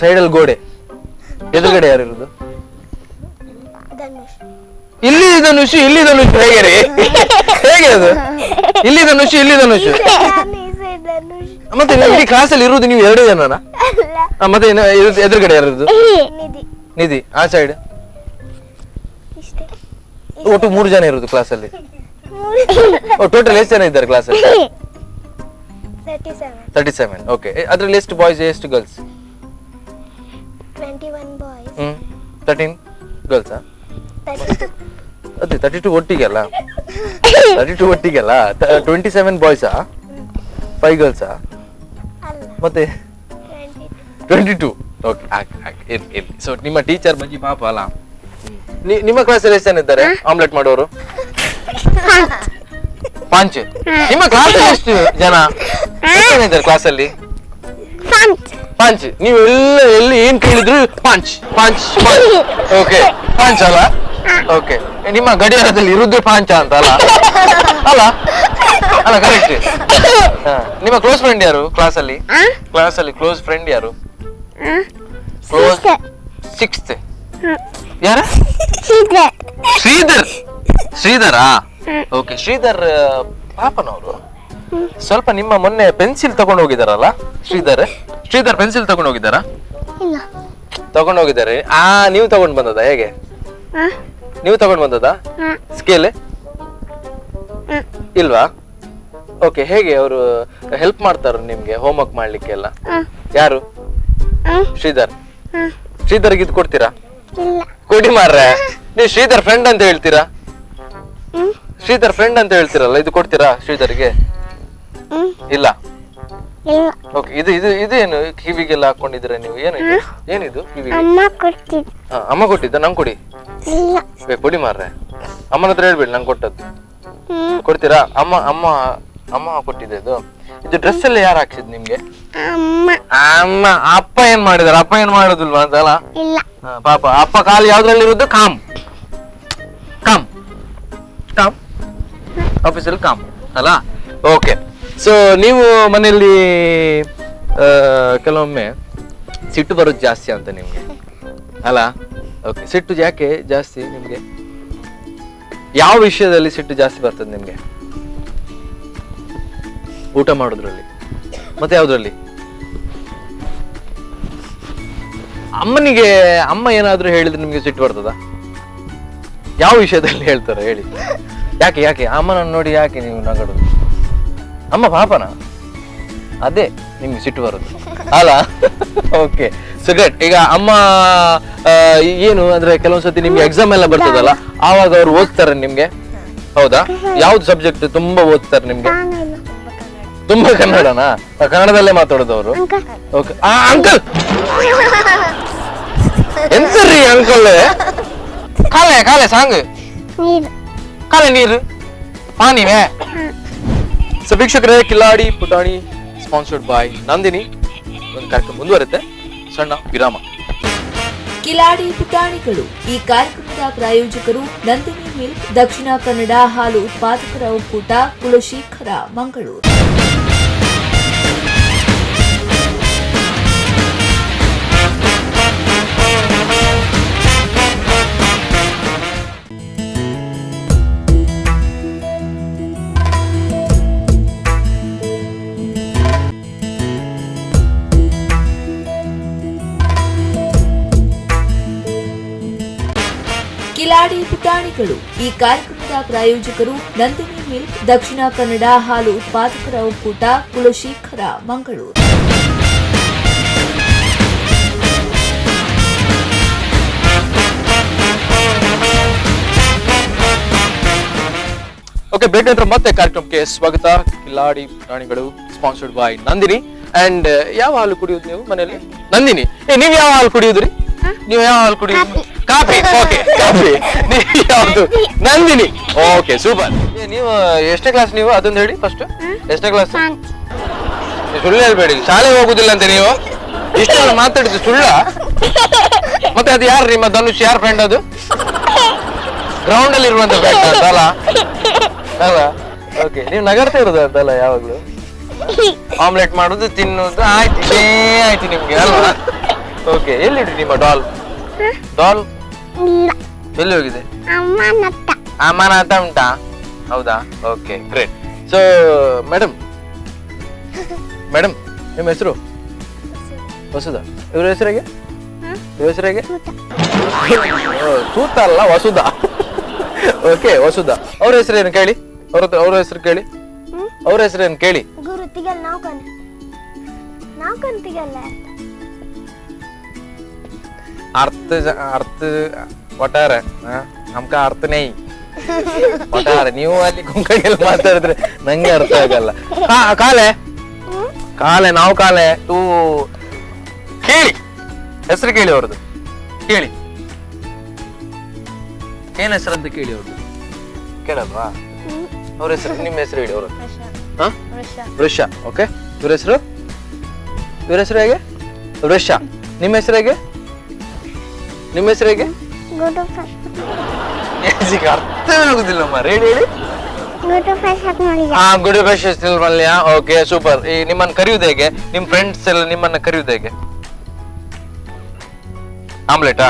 ಸೈಡಲ್ಲಿ ಗೋಡೆ ಎದುರುಗಡೆ ಯಾರು ಇರುದು? ಇಲ್ಲಿ ಧನುಷ್, ಇಲ್ಲಿ ಧನುಷ್. ಹೇಗೆ ರೀ? ಹೇಗೆ ಅದು? ಇಲ್ಲಿ ಧನುಷ್, ಇಲ್ಲಿ ಧನುಷ್. ಮತ್ತೆ ಇಡೀ ಕ್ಲಾಸಲ್ಲಿ ಇರುವುದು ನೀವು 2 ಜನನಾ? ಮತ್ತೆ ಎದುರುಗಡೆ ಯಾರು? ನಿಧಿ. ಆ ಸೈಡ್ ಒಟ್ಟು 3 ಜನ ಇರುದು ಕ್ಲಾಸಲ್ಲಿ. ಟೋಟಲ್ ಎಷ್ಟು ಜನ ಇದ್ದಾರೆ ಕ್ಲಾಸಲ್ಲಿ? 37. ಓಕೆ, ಅದ್ರಲ್ಲಿ ಎಷ್ಟು ಬಾಯ್ಸ್ ಎಷ್ಟು ಗರ್ಲ್ಸ್? 21 boys. 13 ಗರ್ಲ್ಸ್. ಅದೇ 32 ಒಟ್ಟಿಗೆ ಅಲ್ಲ? 32 ಒಟ್ಟಿಗೆ ಅಲ್ಲ? 27 ಬಾಯ್ಸಾ 5 ಗರ್ಲ್ಸಾ? ಮತ್ತೆ 22. ಓಕೆ, ಇರ್ಲಿ. ಸೊ ನಿಮ್ಮ ಟೀಚರ್ ಬಜ್ಜಿ ಪಾಪ ಅಲ್ಲ? ನಿಮ್ಮ ಕ್ಲಾಸಲ್ಲಿ ಎಷ್ಟು ಜನ ಇದ್ದಾರೆ ಆಮ್ಲೆಟ್ ಮಾಡೋರು? 5. ನಿಮ್ಮ ಕ್ಲಾಸಲ್ಲಿ ಎಷ್ಟು ಜನ ಇದ್ದಾರೆ ಕ್ಲಾಸಲ್ಲಿ? 5. ನೀವು ಎಲ್ಲಿ ಏನ್ ಕೇಳಿದ್ರು ಪಂಚ್. ಓಕೆ, ಪಂಚ್ ಅಲ್ಲ? ಓಕೆ, ನಿಮ್ಮ ಗಡಿಯಾರದಲ್ಲಿ ಇರುದು ಪಾಂಚ ಅಂತ ಅಲ್ಲ? ಅಲ್ಲ ಕರೆಕ್ಟ್. ನಿಮ್ಮ ಕ್ಲೋಸ್ ಫ್ರೆಂಡ್ ಯಾರು ಕ್ಲಾಸಲ್ಲಿ? ಕ್ಲಾಸಲ್ಲಿ ಕ್ಲೋಸ್ ಫ್ರೆಂಡ್ ಯಾರು? ಕ್ಲೋಸ್ ಸಿಕ್ಸ್ತ್ ಯಾರ? ಶ್ರೀಧರ್. ಶ್ರೀಧರಾ? ಓಕೆ, ಶ್ರೀಧರ್ ಪಾಪನವರು ಸ್ವಲ್ಪ ನಿಮ್ಮ ಮೊನ್ನೆ ಪೆನ್ಸಿಲ್ ತಗೊಂಡು ಹೋಗಿದಾರಲ್ಲ ಶ್ರೀಧರ್? ಶ್ರೀಧರ್ ಪೆನ್ಸಿಲ್ ತಗೊಂಡು ಹೋಗಿದ್ದಾರಾ? ತಗೊಂಡು ಹೋಗಿದ್ದಾರೆ. ನೀವು ತಗೊಂಡು ಬಂದದ? ಹೇಗೆ ನೀವು ತಗೊಂಡು ಬಂದದ? ಸ್ಕೇಲ್ ಇಲ್ವಾ? ಓಕೆ, ಹೇಗೆ ಅವರು ಹೆಲ್ಪ್ ಮಾಡ್ತಾರ ನಿಮ್ಗೆ ಹೋಮ್ ವರ್ಕ್ ಮಾಡ್ಲಿಕ್ಕೆ ಎಲ್ಲ? ಯಾರು? ಶ್ರೀಧರ್. ಶ್ರೀಧರ್ಗೆ ಇದು ಕೊಡ್ತೀರಾ? ಕೊಡಿ ಮಾರ್ರೆ. ನೀವು ಶ್ರೀಧರ್ ಫ್ರೆಂಡ್ ಅಂತ ಹೇಳ್ತೀರಾ? ಶ್ರೀಧರ್ ಫ್ರೆಂಡ್ ಅಂತ ಹೇಳ್ತೀರಲ್ಲ, ಇದು ಕೊಡ್ತೀರಾ ಶ್ರೀಧರ್ಗೆ? ಇಲ್ಲ. ಓಕೆ, ಇದು ಇದು ಇದೇನು ಕಿವಿಗೆಲ್ಲ ಹಾಕೊಂಡಿದ್ರೆ ನೀವು? ಏನಿದು? ಏನಿದು ಕಿವಿಗೆ? ಅಮ್ಮ ಕೊಟ್ಟಿದ್ದ? ನಂಗೆ ಕೊಡಿ. ಕೊಡಿ ಮಾರ್ರೆ. ಅಮ್ಮನ ಹತ್ರ ಹೇಳ್ಬೇಡಿ ನಂಗೆ ಕೊಟ್ಟದ್ದು. ಕೊಡ್ತೀರಾ? ಅಮ್ಮ ಅಮ್ಮ ಅಮ್ಮ ಕೊಟ್ಟಿದ್ದೆ ಇದು. ಇದು ಡ್ರೆಸ್ ಎಲ್ಲ ಯಾರು ಹಾಕ್ಸಿದ್ ನಿಮ್ಗೆ? ಅಮ್ಮ. ಅಪ್ಪ ಏನ್ ಮಾಡಿದಾರ? ಅಪ್ಪ ಏನ್ ಮಾಡೋದಿಲ್ವಾ ಅಂತಲ್ಲ? ಪಾಪ ಅಪ್ಪ ಕಾಲು ಯಾವ್ದ್ರಲ್ಲಿ ಇರೋದು? ಕಾಮ್ ಕಾಮ್ ಕಾಮ್ ಆಫೀಸಲ್ಲಿ ಕಾಮ್ ಅಲ್ಲ? ಓಕೆ. ಸೊ ನೀವು ಮನೆಯಲ್ಲಿ ಕೆಲವೊಮ್ಮೆ ಸಿಟ್ಟು ಬರೋದು ಜಾಸ್ತಿ ಅಂತ ನಿಮ್ಗೆ ಅಲ್ಲ? ಓಕೆ, ಸಿಟ್ಟು ಯಾಕೆ ಜಾಸ್ತಿ ನಿಮ್ಗೆ? ಯಾವ ವಿಷಯದಲ್ಲಿ ಸಿಟ್ಟು ಜಾಸ್ತಿ ಬರ್ತದೆ ನಿಮ್ಗೆ? ಊಟ ಮಾಡೋದ್ರಲ್ಲಿ? ಮತ್ತೆ ಯಾವ್ದ್ರಲ್ಲಿ? ಅಮ್ಮನಿಗೆ ಅಮ್ಮ ಏನಾದ್ರೂ ಹೇಳಿದ್ರೆ ನಿಮ್ಗೆ ಸಿಟ್ಟು ಬರ್ತದ? ಯಾವ ವಿಷಯದಲ್ಲಿ ಹೇಳ್ತಾರ ಹೇಳಿ? ಯಾಕೆ ಯಾಕೆ ಅಮ್ಮನ ನೋಡಿ ಯಾಕೆ ನೀವು ನಗಡೋದು? ಅಮ್ಮ ಪಾಪನ? ಅದೇ ನಿಮ್ಗೆ ಸಿಟ್ಟು ಬರೋದು ಅಲ್ಲ? Okay, so great. ಈಗ ಅಮ್ಮ ಏನು ಅಂದ್ರೆ ಕೆಲವೊಂದ್ಸತಿ ನಿಮ್ಗೆ ಎಕ್ಸಾಮ್ ಎಲ್ಲ ಬರ್ತದಲ್ಲ, ಆವಾಗ ಅವ್ರು ಓದ್ತಾರೆ ನಿಮ್ಗೆ? ಹೌದಾ? ಯಾವ್ದು ಸಬ್ಜೆಕ್ಟ್ ತುಂಬಾ ಓದ್ತಾರೆ ನಿಮ್ಗೆ? ತುಂಬಾ ಕನ್ನಡನಾ? ಕನ್ನಡದಲ್ಲೇ ಮಾತಾಡೋದು ಅವರು? ಓಕೆ. ಅಂಕಲ್ ಎಂತರಿ ಅಂಕಲ್? ಕಾಲೆ ಕಾಲೆ ಸಾಂಗ್ ಕಾಲೆ ನೀರು ಪಾನಿವೆ. ಸೊ ವೀಕ್ಷಕರೇ, ಕಿಲಾಡಿ ಪುಟಾಣಿ ಸ್ಪಾನ್ಸರ್ಡ್ ಬೈ ನಂದಿನಿ. ಒಂದು ಕಾರ್ಯಕ್ರಮ ಮುಂದುವರುತ್ತೆ, ಸಣ್ಣ ವಿರಾಮ. ಕಿಲಾಡಿ ಪುಟಾಣಿಗಳು ಈ ಕಾರ್ಯಕ್ರಮದ ಪ್ರಾಯೋಜಕರು ನಂದಿನಿ ಮಿಲ್ಕ್, ದಕ್ಷಿಣ ಕನ್ನಡ ಹಾಲು ಉತ್ಪಾದಕರ ಒಕ್ಕೂಟ, ಕುಲಶೇಖರ, ಮಂಗಳೂರು. ಕಿಲಾಡಿ ಪುಟಾಣಿಗಳು ಈ ಕಾರ್ಯಕ್ರಮದ ಪ್ರಾಯೋಜಕರು ನಂದಿನಿ ಮಿಲ್ಕ್, ದಕ್ಷಿಣ ಕನ್ನಡ ಹಾಲು ಉತ್ಪಾದಕರ ಒಕ್ಕೂಟ, ಕುಲಶೇಖರ, ಮಂಗಳೂರು. ಓಕೆ, ಬ್ರೇಕ್ ನಂತರ ಮತ್ತೆ ಕಾರ್ಯಕ್ರಮಕ್ಕೆ ಸ್ವಾಗತ. ಕಿಲಾಡಿ ಪುಟಾಣಿಗಳು ಸ್ಪಾನ್ಸರ್ಡ್ ಬೈ ನಂದಿನಿ. ಅಂಡ್ ಯಾವ ಹಾಲು ಕುಡಿಯೋದು ನೀವು ಮನೆಯಲ್ಲಿ? ನಂದಿನಿ. ನೀವ್ ಯಾವ ಹಾಲು ಕುಡಿಯೋದ್ರಿ? ನೀವು ಯಾವ ಹಾಲು ಕುಡಿಯೋದು? ಕಾಫಿ. Okay, coffee. ನೀವು ಯಾವ್ದು? ನಂದಿನಿ. Okay, super. ನೀವು ಎಷ್ಟನೇ ಕ್ಲಾಸ್ ನೀವು? ಅದೊಂದು ಹೇಳಿ ಫಸ್ಟ್. ಎಷ್ಟನೇ ಕ್ಲಾಸ್? ಸುಳ್ಳು ಹೇಳ್ಬೇಡಿ, ಶಾಲೆಗೆ ಹೋಗುದಿಲ್ಲ ಅಂತ ನೀವು ಇಷ್ಟೆಲ್ಲ ಮಾತಾಡಿದ್ದು ಸುಳ್ಳ? ಮತ್ತೆ ಅದು ಯಾರು ನಿಮ್ಮ ಧನುಷ್? ಯಾರ ಫ್ರೆಂಡ್ ಅದು? ಗ್ರೌಂಡ್ ಅಲ್ಲಿ ಇರುವಂತ ಫ್ರೆಂಡ್ ಅಂತಲ್ಲ? ಅಲ್ಲ? ಓಕೆ, ನೀವು ನಗರ್ತಾ ಇರೋದು ಅಂತಲ್ಲ ಯಾವಾಗ್ಲೂ? ಆಮ್ಲೆಟ್ ಮಾಡುದು, ತಿನ್ನುವುದು, ಆಯ್ತು ಇದೇ ಆಯ್ತು ನಿಮ್ಗೆ ಅಲ್ವಾ? ಓಕೆ, ಎಲ್ಲಿಡ್ರಿ ನಿಮ್ಮ ಡಾಲ್? ಡಾಲ್ ಎಲ್ಲಿ ಹೋಗಿದೆ? ಅಮ್ಮನ ಹತ್ರ ಉಂಟಾ? ಹೌದಾ? Okay, great. So madam, madam ನಿಮ್ಮ ಹೆಸರು? ವಸುಧಾ. ಇವ್ರ ಹೆಸರಿಗೆ? ಇವ್ರ ಹೆಸರಿಗೆ? ಸೂತ ಅಲ್ಲ, ವಸುಧಾ. ಓಕೆ, ವಸುಧಾ. ಅವ್ರ ಹೆಸರೇನು ಕೇಳಿ? ಅವ್ರ ಹೆಸರು ಕೇಳಿ. ಅವ್ರ ಹೆಸರೇನು ಕೇಳಿ? अर्थ ಒಟ್ಟಾರೆ ನಮ್ಕ ಅರ್ಥ ನೈ ಒಟ್ಟಾರೆ. ನೀವು ಅಲ್ಲಿ ಕೊಂಕಣಿಯಲ್ಲಿ ಮಾತಾಡಿದ್ರೆ ನಂಗೆ ಅರ್ಥ ಆಗಲ್ಲ. ಕಾಲೆ ಕಾಲೆ ನಾವು ಕಾಲೆ ತೂ ಕೇಳಿ, ಹೆಸರು ಕೇಳಿ ಅವ್ರದ್ದು. ಕೇಳಿ ಏನ್ ಹೆಸರು ಅಂತ ಕೇಳಿ ಅವ್ರದ್ದು. ಕೇಳಲ್ವಾ? ಅವ್ರ ಹೆಸರು, ನಿಮ್ಮ ಹೆಸರು ಹೇಳಿ ಅವ್ರದ್ದು. ವೃಷ. ಓಕೆ, ಇವ್ರ ಹೆಸರು? ಇವ್ರ ಹೆಸರು ಹೇಗೆ? ವೃಷ. ನಿಮ್ಮ ಹೆಸರು ಹೇಗೆ? ನಿಮ್ಮ ಹೆಸರು ಹೇಗೆ? ಅರ್ಥ ಆಗುದಿಲ್ಲ ಮಾರ. ಹೇಳಿ ಹೇಳಿ. Good fresh Mallya. Okay super. ಈ ನಿಮ್ಮನ್ನ ಕರೆಯುವುದು ಹೇಗೆ? ನಿಮ್ ಫ್ರೆಂಡ್ಸ್ ಎಲ್ಲ ನಿಮ್ಮನ್ನ ಕರೆಯುವುದು ಹೇಗೆ? ಆಮ್ಲೆಟಾ?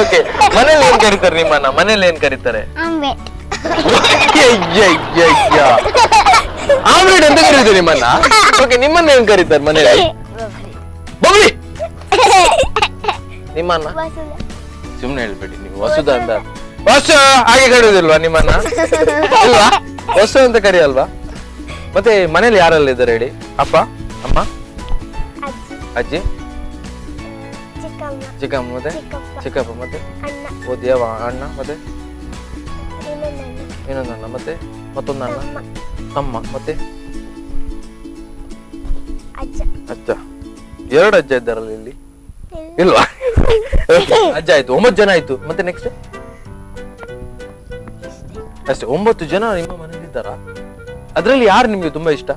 ಓಕೆ. ಮನೇಲಿ ಏನ್ ಕರೀತಾರೆ ನಿಮ್ಮನ್ನ? ಮನೇಲಿ ಏನ್ ಕರೀತಾರೆ? ಆಮ್ಲೆಟ್ ಅಂತ ಕರೀತಾರೆ ನಿಮ್ಮನ್ನ. ಓಕೆ, ನಿಮ್ಮನ್ನ ಏನ್ ಕರೀತಾರೆ ಮನೇಲಿ? ಬಬ್ಲಿ. ನಿಮ್ಮನ್ನ ಸುಮ್ನೆ ಹೇಳ್ಬೇಡಿ ನೀವು. ವಸುದ ಅಂತ. ವಸು ಹಾಗೆ ಕರೆಯುವುದಿಲ್ವಾ ನಿಮ್ಮನ್ನ? ಅಲ್ವಾ? ವಸು ಅಂತ ಕರೆಯಲ್ವಾ? ಮತ್ತೆ ಮನೇಲಿ ಯಾರೆಲ್ಲ ಇದ್ದಾರೆ ಹೇಳಿ? ಅಪ್ಪ, ಅಮ್ಮ, ಅಜ್ಜಿ, ಚಿಕ್ಕಮ್ಮ, ಮತ್ತೆ ಚಿಕ್ಕಪ್ಪ, ಮತ್ತೆ ಓದ್ಯಾವ ಅಣ್ಣ, ಮತ್ತೆ ಇನ್ನೊಂದು ಅಣ್ಣ, ಮತ್ತೆ ಮತ್ತೊಂದು ಅಣ್ಣ, ತಮ್ಮ, ಮತ್ತೆ ಅಜ್ಜ. ಎರಡು ಅಜ್ಜ ಇದ್ದಾರಲ್ಲ ಇಲ್ಲಿ? ಇಲ್ವಾ? ಅಜ್ಜ ಆಯ್ತು, 9 ಜನ ಆಯ್ತು. ಮತ್ತೆ ನೆಕ್ಸ್ಟ್ ಅಷ್ಟೇ, 9 ಜನ ನಿಮ್ಮ ಮನೇಲಿ ಇದ್ದಾರಾ? ಅದ್ರಲ್ಲಿ ಯಾರು ನಿಮ್ಗೆ ತುಂಬಾ ಇಷ್ಟ?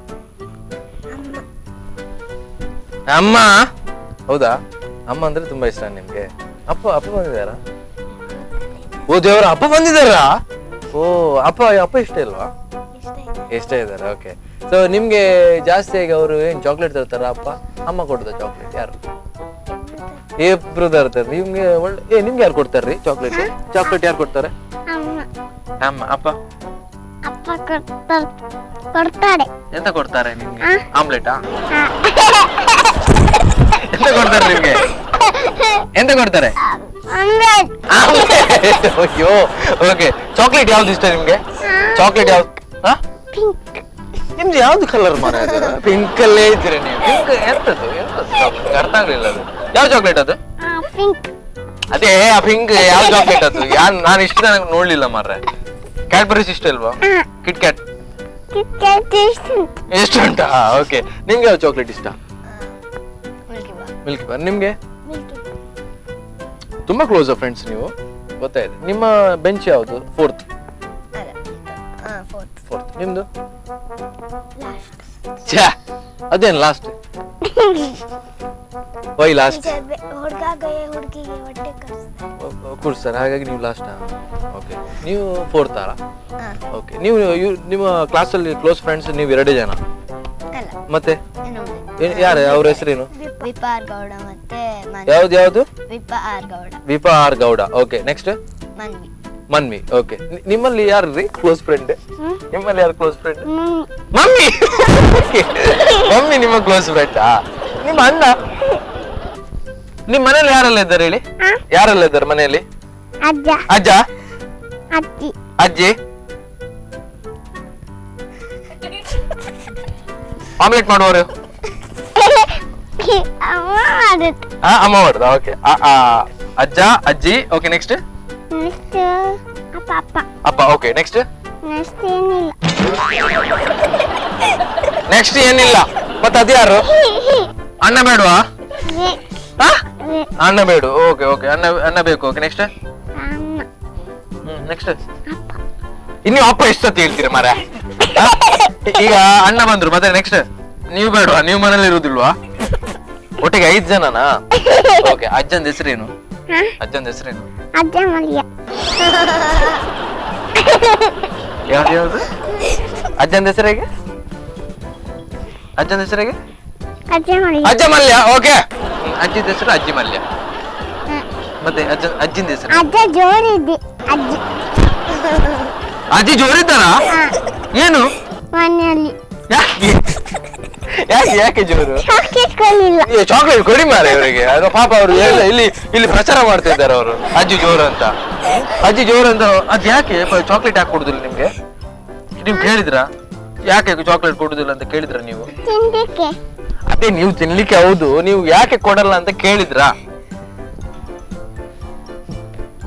ಅಮ್ಮ. ಹೌದಾ? ಅಮ್ಮ ಅಂದ್ರೆ ತುಂಬಾ ಇಷ್ಟ ನಿಮ್ಗೆ. ಅಪ್ಪ ಬಂದಿದಾರ? ಓ ದೇವರ, ಅಪ್ಪ ಬಂದಿದಾರಾ? ಓ, ಅಪ್ಪ ಇಷ್ಟ ಇಲ್ವಾ? ಇಷ್ಟ ಇದಾರೆ. ಓಕೆ. ಸೊ ನಿಮ್ಗೆ ಜಾಸ್ತಿಯಾಗಿ ಅವರು ಏನ್ ಚಾಕ್ಲೇಟ್ ತರ್ತಾರ? ಅಪ್ಪ, ಅಮ್ಮ ಕೊಡ್ತಾರ ಚಾಕ್ಲೇಟ್? ಯಾರು? ಇಬ್ರು ತರ್ತಾರೆ. ನಿಮ್ಗೆ ಯಾರು ಕೊಡ್ತಾರ್ರಿ ಚಾಕ್ಲೇಟ್? ಚಾಕ್ಲೇಟ್ ಯಾರು ಕೊಡ್ತಾರೆ? ಅಮ್ಮ. ಅಪ್ಪ ಕೊಡ್ತಾರೆ. ಎಂತ ಕೊಡ್ತಾರೆ ನಿಮ್ಗೆ? ಆಮ್ಲೆಟಾ? ಎಂತ ಕೊಡ್ತಾರೆ ನಿಮ್ಗೆ? ಎಂತ ಕೊಡ್ತಾರೆ? ಅಯ್ಯೋ. ಓಕೆ. ಚಾಕ್ಲೇಟ್ ಯಾವ್ದು ಇಷ್ಟ ನಿಮ್ಗೆ? ಚಾಕ್ಲೇಟ್ ಯಾವ್ದು? ನಿಮ್ದು ಯಾವ್ದು ಕಲರ್ ಮಾರ? ಪಿಂಕ್ ಅಲ್ಲೇ ಇದ್ದೀರ ನೀವು. ಪಿಂಕ್ ಎಂತದ್ದು? ಅರ್ಥ ಆಗ್ಲಿಲ್ಲ. ಅದು ಯಾವ ಚಾಕ್ಲೇಟ್ ಅದು? ಅದೇ ಆ ಪಿಂಕ್ ಯಾವ ಚಾಕ್ಲೇಟ್ ಅದು? ನಾನು ಇಷ್ಟ ನನಗೆ ನೋಡ್ಲಿಲ್ಲ ಮಾರ್ರೆ. ಕ್ಯಾಡ್ಬರೀಸ್ ಇಷ್ಟ ಇಲ್ವಾ? ಕಿಟ್ ಕ್ಯಾಟ್ ಎಷ್ಟು ಉಂಟಾ? ಓಕೆ. ನಿಮ್ಗೆ ಯಾವ ಚಾಕ್ಲೇಟ್ ಇಷ್ಟ? Milky bar. ನಿಮ್ಗೆ? ತುಂಬಾ ಕ್ಲೋಸ್ ಫ್ರೆಂಡ್ಸ್ ನೀವು, ಗೊತ್ತಾಯ್ತು. ನಿಮ್ಮ ಬೆಂಚ್ ಯಾವುದು? ಫೋರ್ತ್. ನಿಮ್ದು? ಅದೇನು ಲಾಸ್ಟ್? Y last? ಕೂರ್ಸ್ತಾರೆ, ಹಾಗಾಗಿ ನೀವು ಲಾಸ್ಟ್. ಓಕೆ. ನೀವು ಫೋರ್ತ್ ಅಲ್ಲ? ಓಕೆ. ನೀವು ನಿಮ್ಮ ಕ್ಲಾಸಲ್ಲಿ ಕ್ಲೋಸ್ ಫ್ರೆಂಡ್ಸ್ ನೀವು 2 ಜನ? ಮತ್ತೆ ಯಾರು? ಅವ್ರ ಹೆಸರೇನು? ಯಾವ್ದು? ವಿಪಾ R Gowda. Okay. Next? Manvi. Okay. ನಿಮ್ಮಲ್ಲಿ ಯಾರು ರೀ ಕ್ಲೋಸ್ ಫ್ರೆಂಡ್? ನಿಮ್ಮಲ್ಲಿ ಯಾರು ಕ್ಲೋಸ್ ಫ್ರೆಂಡ್? ಮಮ್ಮಿ. ಮಮ್ಮಿ ನಿಮ್ಮ ಕ್ಲೋಸ್ ಫ್ರೆಂಡ್. ನಿಮ್ಮ ಅಣ್ಣ? ನಿಮ್ ಮನೇಲಿ ಯಾರೆಲ್ಲ ಇದ್ದಾರೆ ಹೇಳಿ? ಯಾರೆಲ್ಲ ಇದ್ದಾರೆ ಮನೆಯಲ್ಲಿ? ಅಜ್ಜ, ಅಜ್ಜಿ. ಆಮ್ಲೆಟ್ ಮಾಡುವವರು? ಅಮ್ಮ ಮಾಡುದ? ಓಕೆ. ಅಜ್ಜ, ಅಜ್ಜಿ. ಓಕೆ. ನೆಕ್ಸ್ಟ್? ಅಪ್ಪ. ಓಕೆ. ನೆಕ್ಸ್ಟ್? ನೆಕ್ಸ್ಟ್ ಏನಿಲ್ಲ. ಮತ್ತೆ ಅದ್ಯಾರು? ಅಣ್ಣ ಬೇಡವಾ? ಅಣ್ಣ ಬೇಡ. ಓಕೆ. ಓಕೆ. ಅಣ್ಣ ಬೇಕು. ಓಕೆ. ನೆಕ್ಸ್ಟ್? ನೆಕ್ಸ್ಟ್ ಇನ್ನು ಅಪ್ಪ ಎಷ್ಟೊತ್ತು ಹೇಳ್ತೀರ ಮರ? ಈಗ ಅಣ್ಣ ಬಂದ್ರು, ಮತ್ತೆ ನೆಕ್ಸ್ಟ್ ನೀವು ಬೇಡವಾ? ನೀವು ಮನೇಲಿ ಇರುವುದಿಲ್ವಾ? ಒಟ್ಟಿಗೆ 5 ಜನನಾ? ಓಕೆ. ಅಜ್ಜನ ಹೆಸರೇನು? ಅಜ್ಜನ ಹೆಸರೇನು? ಯಾವ್ದು? ಅಜ್ಜನ ಹೆಸರಿಗೆ? ಅಜ್ಜನ ಹೆಸರಿಗೆ? ಅಜ್ಜ ಮಲ್ಯ. ಓಕೆ. ಅಜ್ಜಿದ ಹೆಸರು ಅಜ್ಜಿ ಮಲ್ಯ. ಮತ್ತೆ ಅಜ್ಜಿನ ಹೆಸರು? ಅಜ್ಜಿ ಜೋರಿದ್ದಾರಾ? ಏನು ಯಾಕೆ ಜೋರು? ಚಾಕ್ಲೇಟ್ ಕೊಡಿ ಮಾರ ಇವರಿಗೆ. ಅದು ಪಾಪ ಅವರು ಇಲ್ಲಿ ಪ್ರಚಾರ ಮಾಡ್ತಾ ಇದ್ದಾರೆ ಅವರು, ಅಜ್ಜಿ ಜೋರು ಅಂತ. ಅಜ್ಜಿ ಜೋರು ಅಂತ. ಅದ್ ಯಾಕೆ ಚಾಕ್ಲೇಟ್ ಯಾಕೆ ಕೊಡುದಿಲ್ಲ ನಿಮ್ಗೆ? ನೀವು ಕೇಳಿದ್ರಾ ಯಾಕೆ ಚಾಕ್ಲೇಟ್ ಕೊಡುದಿಲ್ಲ ಅಂತ? ಕೇಳಿದ್ರ ನೀವು? ಅದೇ ನೀವು ತಿನ್ಲಿಕ್ಕೆ. ಹೌದು. ನೀವು ಯಾಕೆ ಕೊಡಲ್ಲ ಅಂತ ಕೇಳಿದ್ರಾ?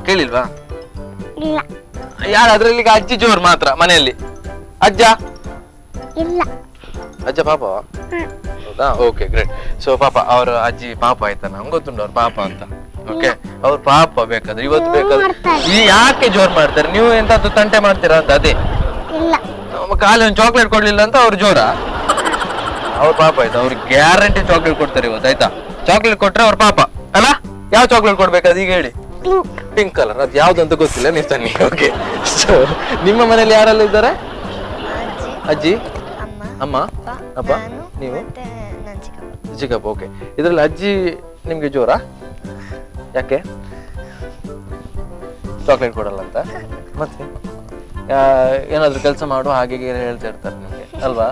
ಕೇಳಿಲ್ವಾ? ಯಾರು ಅದ್ರಲ್ಲಿ? ಅಜ್ಜಿ ಜೋರ್ ಮಾತ್ರ ಮನೆಯಲ್ಲಿ. ಅಜ್ಜ ಪಾಪ? ಹೌದಾ? Okay, great. ಸೊ ಪಾಪ ಅವ್ರ ಅಜ್ಜಿ ಪಾಪ ಆಯ್ತಾ? ನಂಗೆ ಗೊತ್ತುಂಟು ಅವ್ರ ಪಾಪ ಅಂತ. ಓಕೆ. ಅವ್ರ ಪಾಪ ಬೇಕಾದ್ರೆ ಇವತ್ತು ಬೇಕಾದ್ರೆ ಯಾಕೆ ಜೋರ್ ಮಾಡ್ತಾರೆ? ನೀವು ಎಂತಾದ್ರು ತಂಟೆ ಮಾಡ್ತೀರಾ ಅಂತ? ಅದೇ ಖಾಲಿ ಒಂದು ಚಾಕ್ಲೇಟ್ ಕೊಡ್ಲಿಲ್ಲ ಅಂತ ಅವ್ರ ಜೋರ? ಅವ್ರ ಪಾಪ ಆಯ್ತಾ? ಅವ್ರಿಗೆ ಗ್ಯಾರಂಟಿ ಚಾಕ್ಲೇಟ್ ಕೊಡ್ತಾರೆ ಇವತ್ತು, ಆಯ್ತಾ? ಚಾಕ್ಲೇಟ್ ಕೊಟ್ರೆ ಅವ್ರ ಪಾಪ ಅಲ್ಲ? ಯಾವ ಚಾಕ್ಲೇಟ್ ಕೊಡ್ಬೇಕಾದ್ ಈಗ ಹೇಳಿ? ಪಿಂಕ್ ಕಲರ್, ಅದು ಯಾವ್ದು ಅಂತ ಗೊತ್ತಿಲ್ಲ, ನೀವು ತನ್ನಿ. ಓಕೆ, ಸೊ ನಿಮ್ಮ ಮನೇಲಿ ಯಾರೆಲ್ಲ ಇದ್ದಾರೆ? ಅಜ್ಜಿ, ಅಮ್ಮ, ಅಪ್ಪ, ನೀವು, ಚಿಕ್ಕಪ್ಪ. ಓಕೆ, ಇದರಲ್ಲಿ ಅಜ್ಜಿ ನಿಮ್ಗೆ ಜೋರ? ಯಾಕೆ? ಚಾಕ್ಲೇಟ್ ಕೊಡಲ್ಲ ಅಂತ? ಮತ್ತೆ ಏನಾದ್ರು ಕೆಲಸ ಮಾಡು ಹಾಗೆ ಹೇಳ್ತಾ ಇರ್ತಾರೆ ನಿಮಗೆ ಅಲ್ವಾ?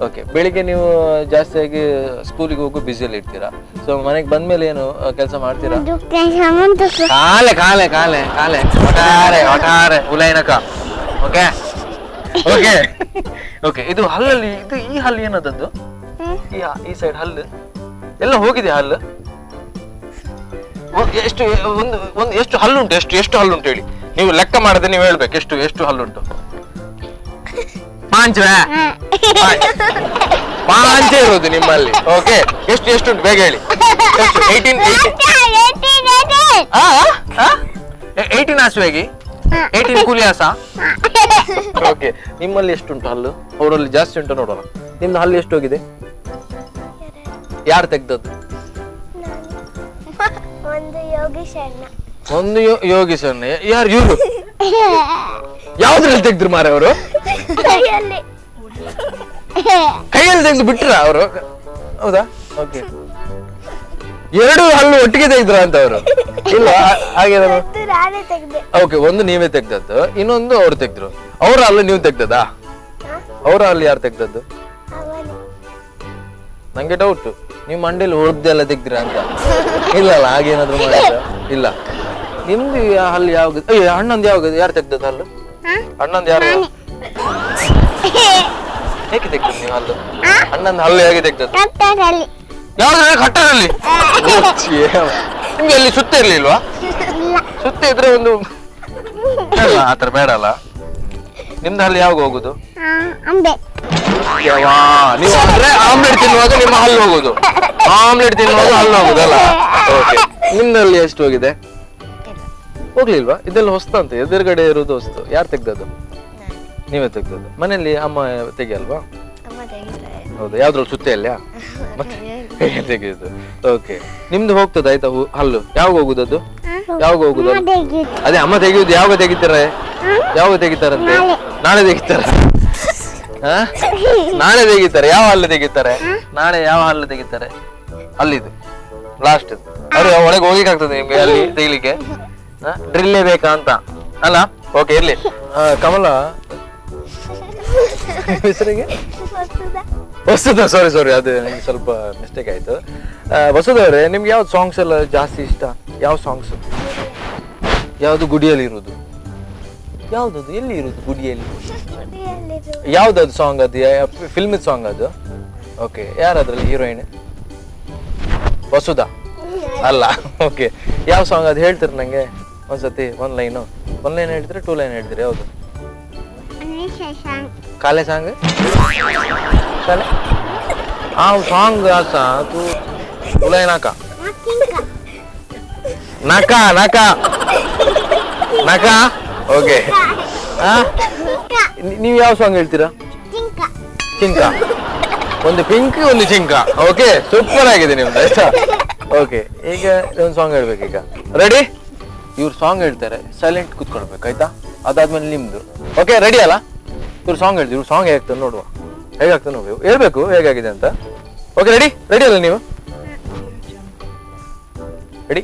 ಓಕೆ, ಬೆಳಿಗ್ಗೆ ನೀವು ಜಾಸ್ತಿಯಾಗಿ ಸ್ಕೂಲಿಗೆ ಹೋಗೋ ಬ್ಯುಸಿಯಲ್ಲಿ ಇರ್ತೀರಾ. ಸೊ ಮನೆಗೆ ಬಂದ್ಮೇಲೆ ಏನು ಕೆಲಸ ಮಾಡ್ತೀರಾ? ಕಾಲೆ ಕಾಲೆ ಕಾಲೆ ಕಾಲೆ ಒಟಾರೆ ಒಟಾರೆ ಉಲೈನಕ. ಓಕೆ ಓಕೆ ಓಕೆ, ಇದು ಹಲ್ಲಲ್ಲಿ ಈ ಹಲ್ಲು ಏನದದ್ದು? ಈ ಸೈಡ್ ಹಲ್ಲು ಎಲ್ಲ ಹೋಗಿದೆ. ಹಲ್ಲು ಎಷ್ಟು ಎಷ್ಟು ಹಲ್ಲುಂಟು? ಎಷ್ಟು ಹಲ್ಲುಂಟು ಹೇಳಿ. ನೀವು ಲೆಕ್ಕ ಮಾಡದೆ ನೀವು ಹೇಳ್ಬೇಕು ಎಷ್ಟು ಹಲ್ಲುಂಟು. ಪಾಂಚ ಇರೋದು ನಿಮ್ಮಲ್ಲಿ. ಓಕೆ, ಎಷ್ಟು ಉಂಟು ಬೇಗ ಹೇಳಿ. 18 ಆಸುವಾಗಿ 18 ಕೂಲಿ ಆಸ. ಓಕೆ, ನಿಮ್ಮಲ್ಲಿ ಎಷ್ಟುಂಟು ಹಲ್ಲು? ಅವರಲ್ಲಿ ಜಾಸ್ತಿ ಉಂಟು ನೋಡೋಣ. ನಿಮ್ದು ಹಲ್ಲು ಎಷ್ಟು ಹೋಗಿದೆ? ಯಾರು ತೆಗ್ದದ್ದು? ಒಂದು ಯೋಗೀಶ್ ಅಣ್ಣ. ಯಾರು ಇವ್ರು? ಯಾವ್ದ್ರಲ್ಲಿ ತೆಗ್ದ್ರು ಮಾರ ಅವರು? ಕೈಯಲ್ಲಿ ತೆಗ್ದು ಬಿಟ್ರ ಅವರು? ಹೌದಾ? ಓಕೆ, ಎರಡು ಹಲ್ಲು ಒಟ್ಟಿಗೆ ತೆಗ್ದ್ರ ಅಂತ ಅವರು? ಇಲ್ಲ, ಹಾಗೆ. ಓಕೆ, ಒಂದು ನೀವೇ ತೆಗ್ದದ್ದು, ಇನ್ನೊಂದು ಅವ್ರು ತೆಗ್ದ್ರು. ಅವ್ರ ಹಲ್ಲು ನೀವು ತೆಗ್ದದಾ? ಅವ್ರ ಹಲ್ಲು ಯಾರು ತೆಗ್ದದ್ದು? ನಂಗೆ ಡೌಟ್, ನೀವು ಮಂಡೇಲಿ ಹೊಡೆದೆಲ್ಲ ತೆಗ್ದಿರ ಅಂತ. ಇಲ್ಲ ಅಲ್ಲ, ಹಾಗೇನಾದ್ರು ಮಾಡಿದ್ರ? ಇಲ್ಲ. ನಿಮ್ದು ಹಲ್ಲು ಯಾವಾಗ? ಅಣ್ಣಂದು ಯಾವಾಗ? ಯಾರು ತೆಗ್ದದ್ದು ಹಲ್ಲು? ಅಣ್ಣಂದು ಯಾರು? ಹೇಗೆ ತೆಗ್ದದ್ದು ನೀವು ಹಲ್ಲು? ಅಣ್ಣಂದು ಹಲ್ಲು ಹೇಗೆ ತೆಗ್ದದ್ದು? ಯಾವ್ದು? ಕಟ್ಟರಲ್ಲಿ? ನಿಮ್ಗೆ ಅಲ್ಲಿ ಸುತ್ತ ಇರ್ಲಿಲ್ವಾ? ಸುತ್ತ ಇದ್ರೆ ಒಂದು ಆತರ ಬೇಡ ಅಲ್ಲ. ನಿಮ್ದು ಹಲ್ಲು ಯಾವಾಗ ಹೋಗುದು? ನೀವು ಅಂದ್ರೆ ಆಮ್ಲೆಟ್ ತಿನ್ನುವಾಗ ನಿಮ್ಮ ಹಲ್ಲು ಹೋಗುದು, ಆಮ್ಲೆಟ್ ತಿನ್ನುವಾಗ ಹಲ್ಲು ಹೋಗುದಲ್ಲ? ಓಕೆ, ನಿಮ್ದಲ್ಲಿ ಎಷ್ಟು ಹೋಗಿದೆ? ಹೋಗ್ಲಿಲ್ವಾ? ಇದೆಲ್ಲ ಹೊಸ್ತಂತೆ, ಎದುರುಗಡೆ ಇರೋದು ಹೊಸ್ತು. ಯಾರು ತೆಗ್ದದ್ದು? ನೀವೇ ತೆಗ್ದದ್ದು. ಮನೇಲಿ ಅಮ್ಮ ತೆಗಿಯಲ್ವಾ? ಹೌದಾ? ಯಾವ್ದ್ರಲ್ಲಿ ಸುತ್ತೆಯಲ್ಲ ಮತ್ತೆ ತೆಗೆಯುದು. ಓಕೆ, ನಿಮ್ದು ಹೋಗ್ತದ ಆಯ್ತಾ ಹಲ್ಲು? ಯಾವಾಗ ಹೋಗುದದ್ದು? ಯಾವಾಗ ಹೋಗುದು? ಅದೇ ಅಮ್ಮ ತೆಗಿಯುದು. ಯಾವಾಗ ತೆಗಿತಾರೆ? ಯಾವಾಗ ತೆಗಿತಾರಂತೆ? ನಾಳೆ ತೆಗಿತಾರ? ನಾಳೆ ತೆಗಿತಾರೆ. ಯಾವ ಹಲ್ಲು ತೆಗಿತಾರೆ? ನಾಳೆ ಯಾವ ಹಲ್ಲು ತೆಗಿತಾರೆ? ಅಲ್ಲಿದು ಲಾಸ್ಟ್. ಅವ್ರು ಒಳಗೆ ಹೋಗಿಕ್ ಆಗ್ತದೆ ನಿಮ್ಗೆ ಅಲ್ಲಿ ತೆಗಿಲಿಕ್ಕೆ? ಡ್ರಿಲ್ಲೇ ಬೇಕಾ ಅಂತ ಅಲ್ಲ? ಓಕೆ, ಇರ್ಲಿ. ಕಮಲ ಹೆಸರಿಗೆ ವಸುದ. ಸಾರಿ, ಅದು ನಿಮ್ಗೆ ಸ್ವಲ್ಪ ಮಿಸ್ಟೇಕ್ ಆಯ್ತು. ವಸುದವ್ರೆ, ನಿಮ್ಗೆ ಯಾವ್ದು ಸಾಂಗ್ಸ್ ಎಲ್ಲ ಜಾಸ್ತಿ ಇಷ್ಟ? ಯಾವ ಸಾಂಗ್ಸ್? ಯಾವ್ದು ಗುಡಿಯಲ್ಲಿ ಇರುವುದು? ಯಾವ್ದದು? ಎಲ್ಲಿ ಇರುವುದು ಗುಡಿಯಲ್ಲಿ? ಯಾವ್ದದು ಸಾಂಗ್? ಅದು ಫಿಲ್ಮ್ ಸಾಂಗ್ ಅದು? ಓಕೆ, ಯಾರದ್ರಲ್ಲಿ ಹೀರೋಯಿನ್? ವಸುದಾ ಅಲ್ಲ? ಓಕೆ, ಯಾವ ಸಾಂಗ್ ಅದು ಹೇಳ್ತೀರಿ ನಂಗೆ ಒಂದ್ಸತಿ? ಒಂದ್ ಲೈನ್ ಹೇಳ್ತೀರಾ? 2 ಲೈನ್ ಹೇಳ್ತೀರಿ? ಯಾವ್ದು? ಕಾಲೆ ಸಾಂಗ್? ಕಾಲೆ ಆ ಸಾಂಗ್ ಆಸ ತೂ ಉಲೈ ನಾಕ ನಕ ನಕ ನಕ. ಓಕೆ, ನೀವು ಯಾವ ಸಾಂಗ್ ಹೇಳ್ತೀರಾ? ಚಿಂಕ. ಒಂದು ಪಿಂಕ್, ಒಂದು ಚಿಂಕ. ಓಕೆ, ಸೂಪರ್ ಆಗಿದೆ ನಿಮ್ದು, ಆಯ್ತಾ? ಓಕೆ, ಈಗ ಒಂದು ಸಾಂಗ್ ಹೇಳ್ಬೇಕು. ಈಗ ರೆಡಿ? ಇವ್ರು ಸಾಂಗ್ ಹೇಳ್ತಾರೆ, ಸೈಲೆಂಟ್ ಕೂತ್ಕೊಳ್ಬೇಕು, ಆಯ್ತಾ? ಅದಾದ್ಮೇಲೆ ನಿಮ್ದು. ಓಕೆ, ರೆಡಿ ಅಲ್ಲ? ಇವ್ರು ಸಾಂಗ್ ಹೇಳ್ತೀವಿ. ಇವ್ರು ಸಾಂಗ್ ಹೇಗಾಗ್ತದೆ ನೋಡುವ, ಹೇಗಾಗ್ತದೆ ನೋಡುವ, ಹೇಳ್ಬೇಕು ಹೇಗಾಗಿದೆ ಅಂತ. ಓಕೆ, ರೆಡಿ ಅಲ್ಲ ನೀವು? ರೆಡಿ?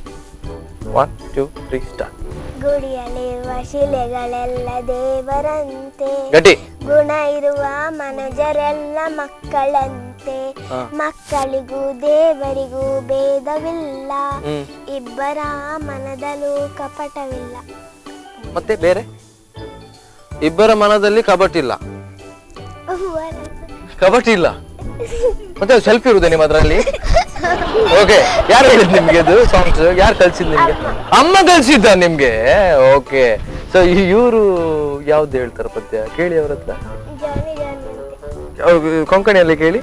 1 2 3 ಸ್ಟಾರ್ಟ್. ಗುಡಿಯಲ್ಲಿರುವ ಶಿಲೆಗಳೆಲ್ಲ ದೇವರಂತೆ, ಗಟ್ಟಿ. ಗುಣ ಇರುವ ಮನುಜರೆಲ್ಲ ಮಕ್ಕಳಂತೆ, ಮಕ್ಕಳಿಗೂ ದೇವರಿಗೂ ಭೇದವಿಲ್ಲ, ಇಬ್ಬರ ಮನದಲ್ಲೂ ಕಪಟವಿಲ್ಲ. ಮತ್ತೆ ಬೇರೆ? ಇಬ್ಬರ ಮನದಲ್ಲಿ ಕಪಟಿಲ್ಲ. ಕಪಟಿ ಇಲ್ಲ. ಮತ್ತೆ ಸೆಲ್ಫಿ ಇರುವುದೇ ನಿಮ್ಮ ಅದ್ರಲ್ಲಿ? ಓಕೆ, ಯಾರು ಹೇಳಿದ್ ನಿಮ್ಗೆ ಅದು ಸಾಂಗ್ಸ್? ಯಾರು ಕಲ್ಸಿದ್ ನಿಮ್ಗೆ? ಅಮ್ಮ ಕಲ್ಸಿದ್ದ ನಿಮ್ಗೆ? ಓಕೆ, ಸೊ ಇವರು ಯಾವ್ದು ಹೇಳ್ತಾರ ಪದ್ಯ? ಕೇಳಿ ಅವ್ರ ಹತ್ರ. ಕೊಂಕಣಿಯಲ್ಲಿ ಕೇಳಿ.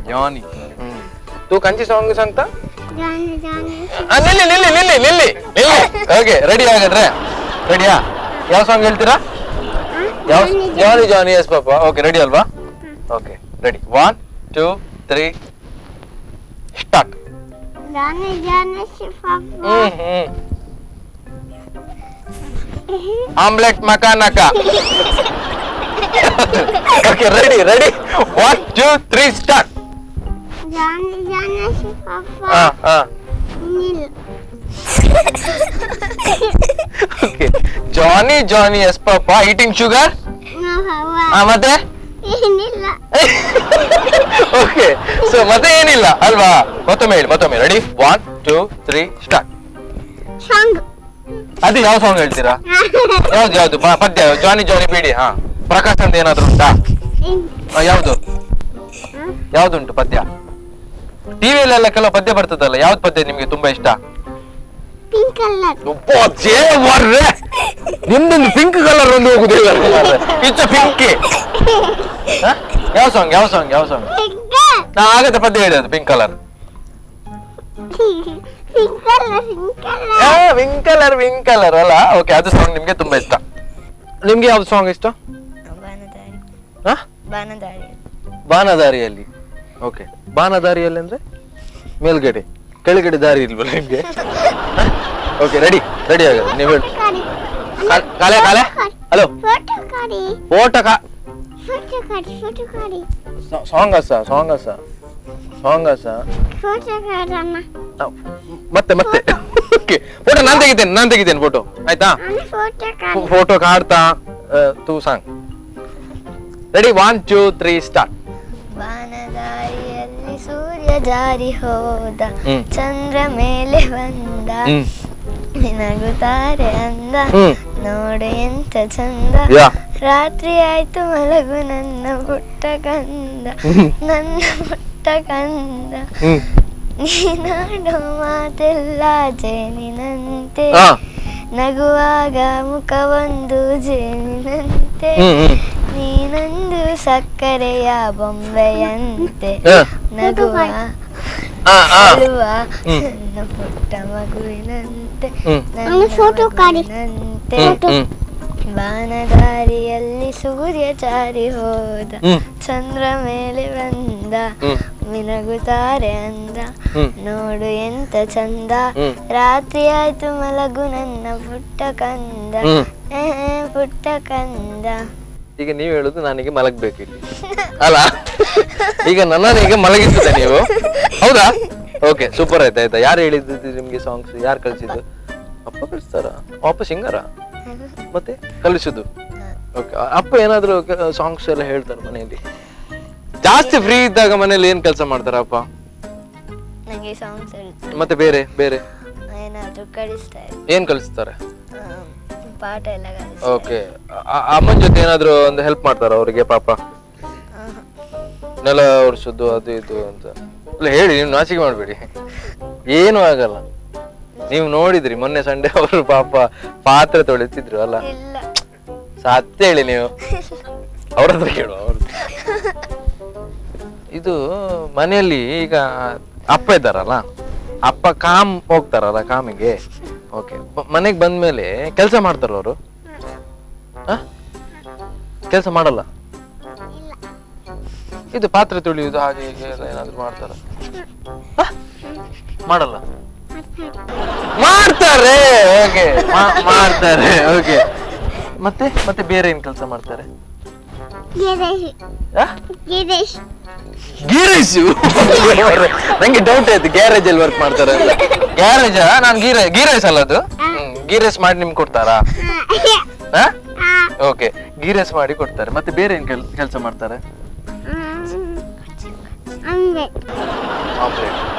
ಜಾನಿ ತೂ ಕಂಚಿ ಸಾಂಗ್ ಸಂಗ್ತಾ? ನಿಲ್ಲಿ. ಓಕೆ, ರೆಡಿ ಹಾಗಾದ್ರೆ? ರೆಡಿಯಾ? ಯಾವ ಸಾಂಗ್ ಹೇಳ್ತೀರಾ? ಯಾವ? Johnny yes papa. Okay, ready ಅಲ್ವಾ? Okay, ready. 1 2 3 start. Johnny Johnny ಶಿಫಾಫ ಆಮ್ಲೆಟ್ ಮಕಾನಕ. Okay ready 1 2 3 start. Johnny Johnny ಶಿಫಾಫ ನೀಲ್. Okay Johnny yes papa eating sugar. ಮತ್ತೆ ಏನಿಲ್ಲ. ಓಕೆ ಸೊ ಮತ್ತೆ ಏನಿಲ್ಲ ಅಲ್ವಾ? ಮತ್ತೊಮ್ಮೆ ರೆಡಿ 1 2 3 ಸ್ಟಾರ್ಟ್. ಸಾಂಗ್. ಅದು ಯಾವ ಸಾಂಗ್ ಹೇಳ್ತೀರಾ? ಯಾವ್ದು ಪದ್ಯ? ಜಾನಿ ಬಿಡಿ. ಹಾ ಪ್ರಕಾಶ್ ಅಂತ ಏನಾದ್ರು ಉಂಟಾ? ಯಾವ್ದುಂಟು ಪದ್ಯ? ಟಿವಿಯಲ್ಲೆಲ್ಲ ಕೆಲವು ಪದ್ಯ ಬರ್ತದಲ್ಲ, ಯಾವ್ದು ಪದ್ಯ ನಿಮ್ಗೆ ತುಂಬಾ ಇಷ್ಟ? Pink colour. ನಿಮ್ದೊಂದು ಪಿಂಕ್ ಕಲರ್ ಒಂದು ಹೋಗುದು ಪಿಂಕಿ. ಯಾವ ಸಾಂಗ್ ಆಗತ್ತೆ ಪದ್ಯ ಹೇಳಿ. ಅದು ಪಿಂಕ್ ಕಲರ್ ಪಿಂಕ್ ಕಲರ್ ಅಲ್ಲ. ಓಕೆ ಅದು ಸಾಂಗ್ ನಿಮ್ಗೆ ತುಂಬಾ ಇಷ್ಟ. ನಿಮ್ಗೆ ಯಾವ್ದು ಸಾಂಗ್ ಇಷ್ಟ? ಬಾನದಾರಿಯಲ್ಲಿ. ಓಕೆ ಬಾನದಾರಿಯಲ್ಲಿ ಅಂದ್ರೆ ಮೇಲ್ಗಡೆ ಕೆಳಗಡೆ ದಾರಿ ಇಲ್ವಲ್ಲ ನಿಮ್ಗೆ? ಓಕೆ ರೆಡಿ ಆಗಲ್ಲ ನೀವು ಹೇಳಿ. ಕಾಲೆ ಹಲೋ ಫೋಟೋ ಸಾಂಗ್ ಮತ್ತೆ ಓಕೆ ಫೋಟೋ ನಾನ್ ತೆಗಿತೇನೆ ಫೋಟೋ ಆಯ್ತಾ? ಫೋಟೋ ಕಾಡ್ತಾ ತೂ ಸಾಂಗ್. Ready 1 2 3 start. ಬಾನದಾರಿಯಲ್ಲಿ ಸೂರ್ಯ ಜಾರಿ ಹೋದ, ಚಂದ್ರ ಮೇಲೆ ಬಂದ, ನಿನಗುತ್ತಾರೆ ಅಂದ, ನೋಡು ಎಂತ ಚಂದ, ರಾತ್ರಿ ಆಯ್ತು ಮಲಗು ನನ್ನ ಪುಟ್ಟ ಕಂದ, ನೀನಾಡೋ ಮಾತೆಲ್ಲ ಜೇನಿನಂತೆ, ನಗುವಾಗ ಮುಖವೊಂದು ಜೇನಿನಂತೆ, ನೀನೊಂದು ಸಕ್ಕರೆಯ ಬೊಂಬೆಯಂತೆ, ನಗುವ ನನ್ನ ಪುಟ್ಟ ಮಗುವಿನಂತೆ, ನಂತೆ. ಬಾನದಾರಿಯಲ್ಲಿ ಸೂರ್ಯ ಜಾರಿ ಹೋದ, ಚಂದ್ರ ಮೇಲೆ ಬಂದ, ಮಿನಗುತ್ತಾರೆ ಅಂದ, ನೋಡು ಎಂತ ಚಂದ, ರಾತ್ರಿ ಆಯ್ತು ಮಲಗು ನನ್ನ ಪುಟ್ಟ ಕಂದ, ಪುಟ್ಟ ಕಂದ. ಈಗ ನೀವ್ ಹೇಳುದು ನನಗೆ ಮಲಗ್ಬೇಕು ಇಲ್ಲಿ ಅಲ್ಲ? ಈಗ ನನ್ನೀಗ ಮಲಗಿಸಿದ ನೀವು, ಹೌದಾ? ಓಕೆ ಸೂಪರ್ ಆಯ್ತಾ. ಯಾರು ಹೇಳಿದ್ದು ನಿಮ್ಗೆ ಸಾಂಗ್ಸ್? ಯಾರು ಕಲಿಸಿದ್ದು? ಅಪ್ಪ ಕಲಿಸ್ತಾರ? ಅಪ್ಪ ಸಿಂಗರ ಮತ್ತೆ ಕಲಿಸುದು? ಓಕೆ ಅಪ್ಪ ಏನಾದ್ರು ಸಾಂಗ್ಸ್ ಎಲ್ಲ ಹೇಳ್ತಾರ ಮನೆಯಲ್ಲಿ? ಜಾಸ್ತಿ ಫ್ರೀ ಇದ್ದಾಗ ಮನೇಲಿ ಏನ್ ಕೆಲಸ ಮಾಡ್ತಾರ ಅಪ್ಪ? ನನಗೆ ಸಾಂಗ್ಸ್ ಹೇಳ್ತಾರೆ. ಮತ್ತೆ ಬೇರೆ ಏನಾದ್ರು ಕಲಿಸ್ತಾರೆ. ಏನ್ ಕಲಿಸ್ತಾರೆ? ಪಾಠ ಎಲ್ಲ ಕಲಿಸ್ತಾರೆ. ಓಕೆ ಅಮ್ಮನ ಜೊತೆ ಏನಾದ್ರು ಒಂದು ಹೆಲ್ಪ್ ಮಾಡ್ತಾರ ಅವರಿಗೆ ಪಾಪ? ನೆಲ ಒರೆಸೋದು ಅದು ಇದು ಅಂತ ಹೇಳಿ, ನೀವು ನಾಚಿಕೆ ಮಾಡ್ಬೇಡಿ, ಏನು ಆಗಲ್ಲ. ನೀವು ನೋಡಿದ್ರಿ ಮೊನ್ನೆ ಸಂಡೆ ಅವರು ಪಾಪ ಪಾತ್ರೆ ತೊಳಿತಿದ್ರು ಅಲ್ಲ? ಸತ್ಯ ಹೇಳಿ ನೀವು ಅವ್ರ ಹತ್ರ ಕೇಳು. ಇದು ಮನೆಯಲ್ಲಿ ಈಗ ಅಪ್ಪ ಇದ್ದಾರಲ್ಲ, ಅಪ್ಪ ಹೋಗ್ತಾರಲ್ಲ ಕಾಮಿಗೆ. ಓಕೆ ಮನೆಗೆ ಬಂದ್ಮೇಲೆ ಕೆಲಸ ಮಾಡ್ತಾರ ಅವರು? ಕೆಲಸ ಮಾಡಲ್ಲ? ಇದು ಪಾತ್ರೆ ತೊಳೆಯುವುದು ಹಾಗೆ ಹೀಗೆ ಏನಾದ್ರು ಮಾಡ್ತಾರ? ಮಾಡಲ್ಲ? ಮಾಡ್ತಾರೆ. ಓಕೆ ಮಾಡ್ತಾರೆ. ಓಕೆ ಮತ್ತೆ ಬೇರೆ ಏನ್ ಕೆಲಸ ಮಾಡ್ತಾರೆ? ಗೀರೇಜ್. ನಂಗೆ ಡೌಟ್ ಆಯ್ತು ಗ್ಯಾರೇಜ್ ಅಲ್ಲಿ ವರ್ಕ್ ಮಾಡ್ತಾರೆ ಅಂತ. ಗ್ಯಾರೇಜ್? ನಾನು ಗೀರೇಜ್ ಅಲ್ಲ ಅದು. ಗೀರೇಜ್ ಮಾಡಿ ನಿಮ್ಗೆ ಕೊಡ್ತಾರಾ? ಓಕೆ ಗೀರೇಜ್ ಮಾಡಿ ಕೊಡ್ತಾರೆ. ಮತ್ತೆ ಬೇರೆ ಏನ್ ಕೆಲಸ ಮಾಡ್ತಾರೆ? ಆಮ್ಲೆಟ್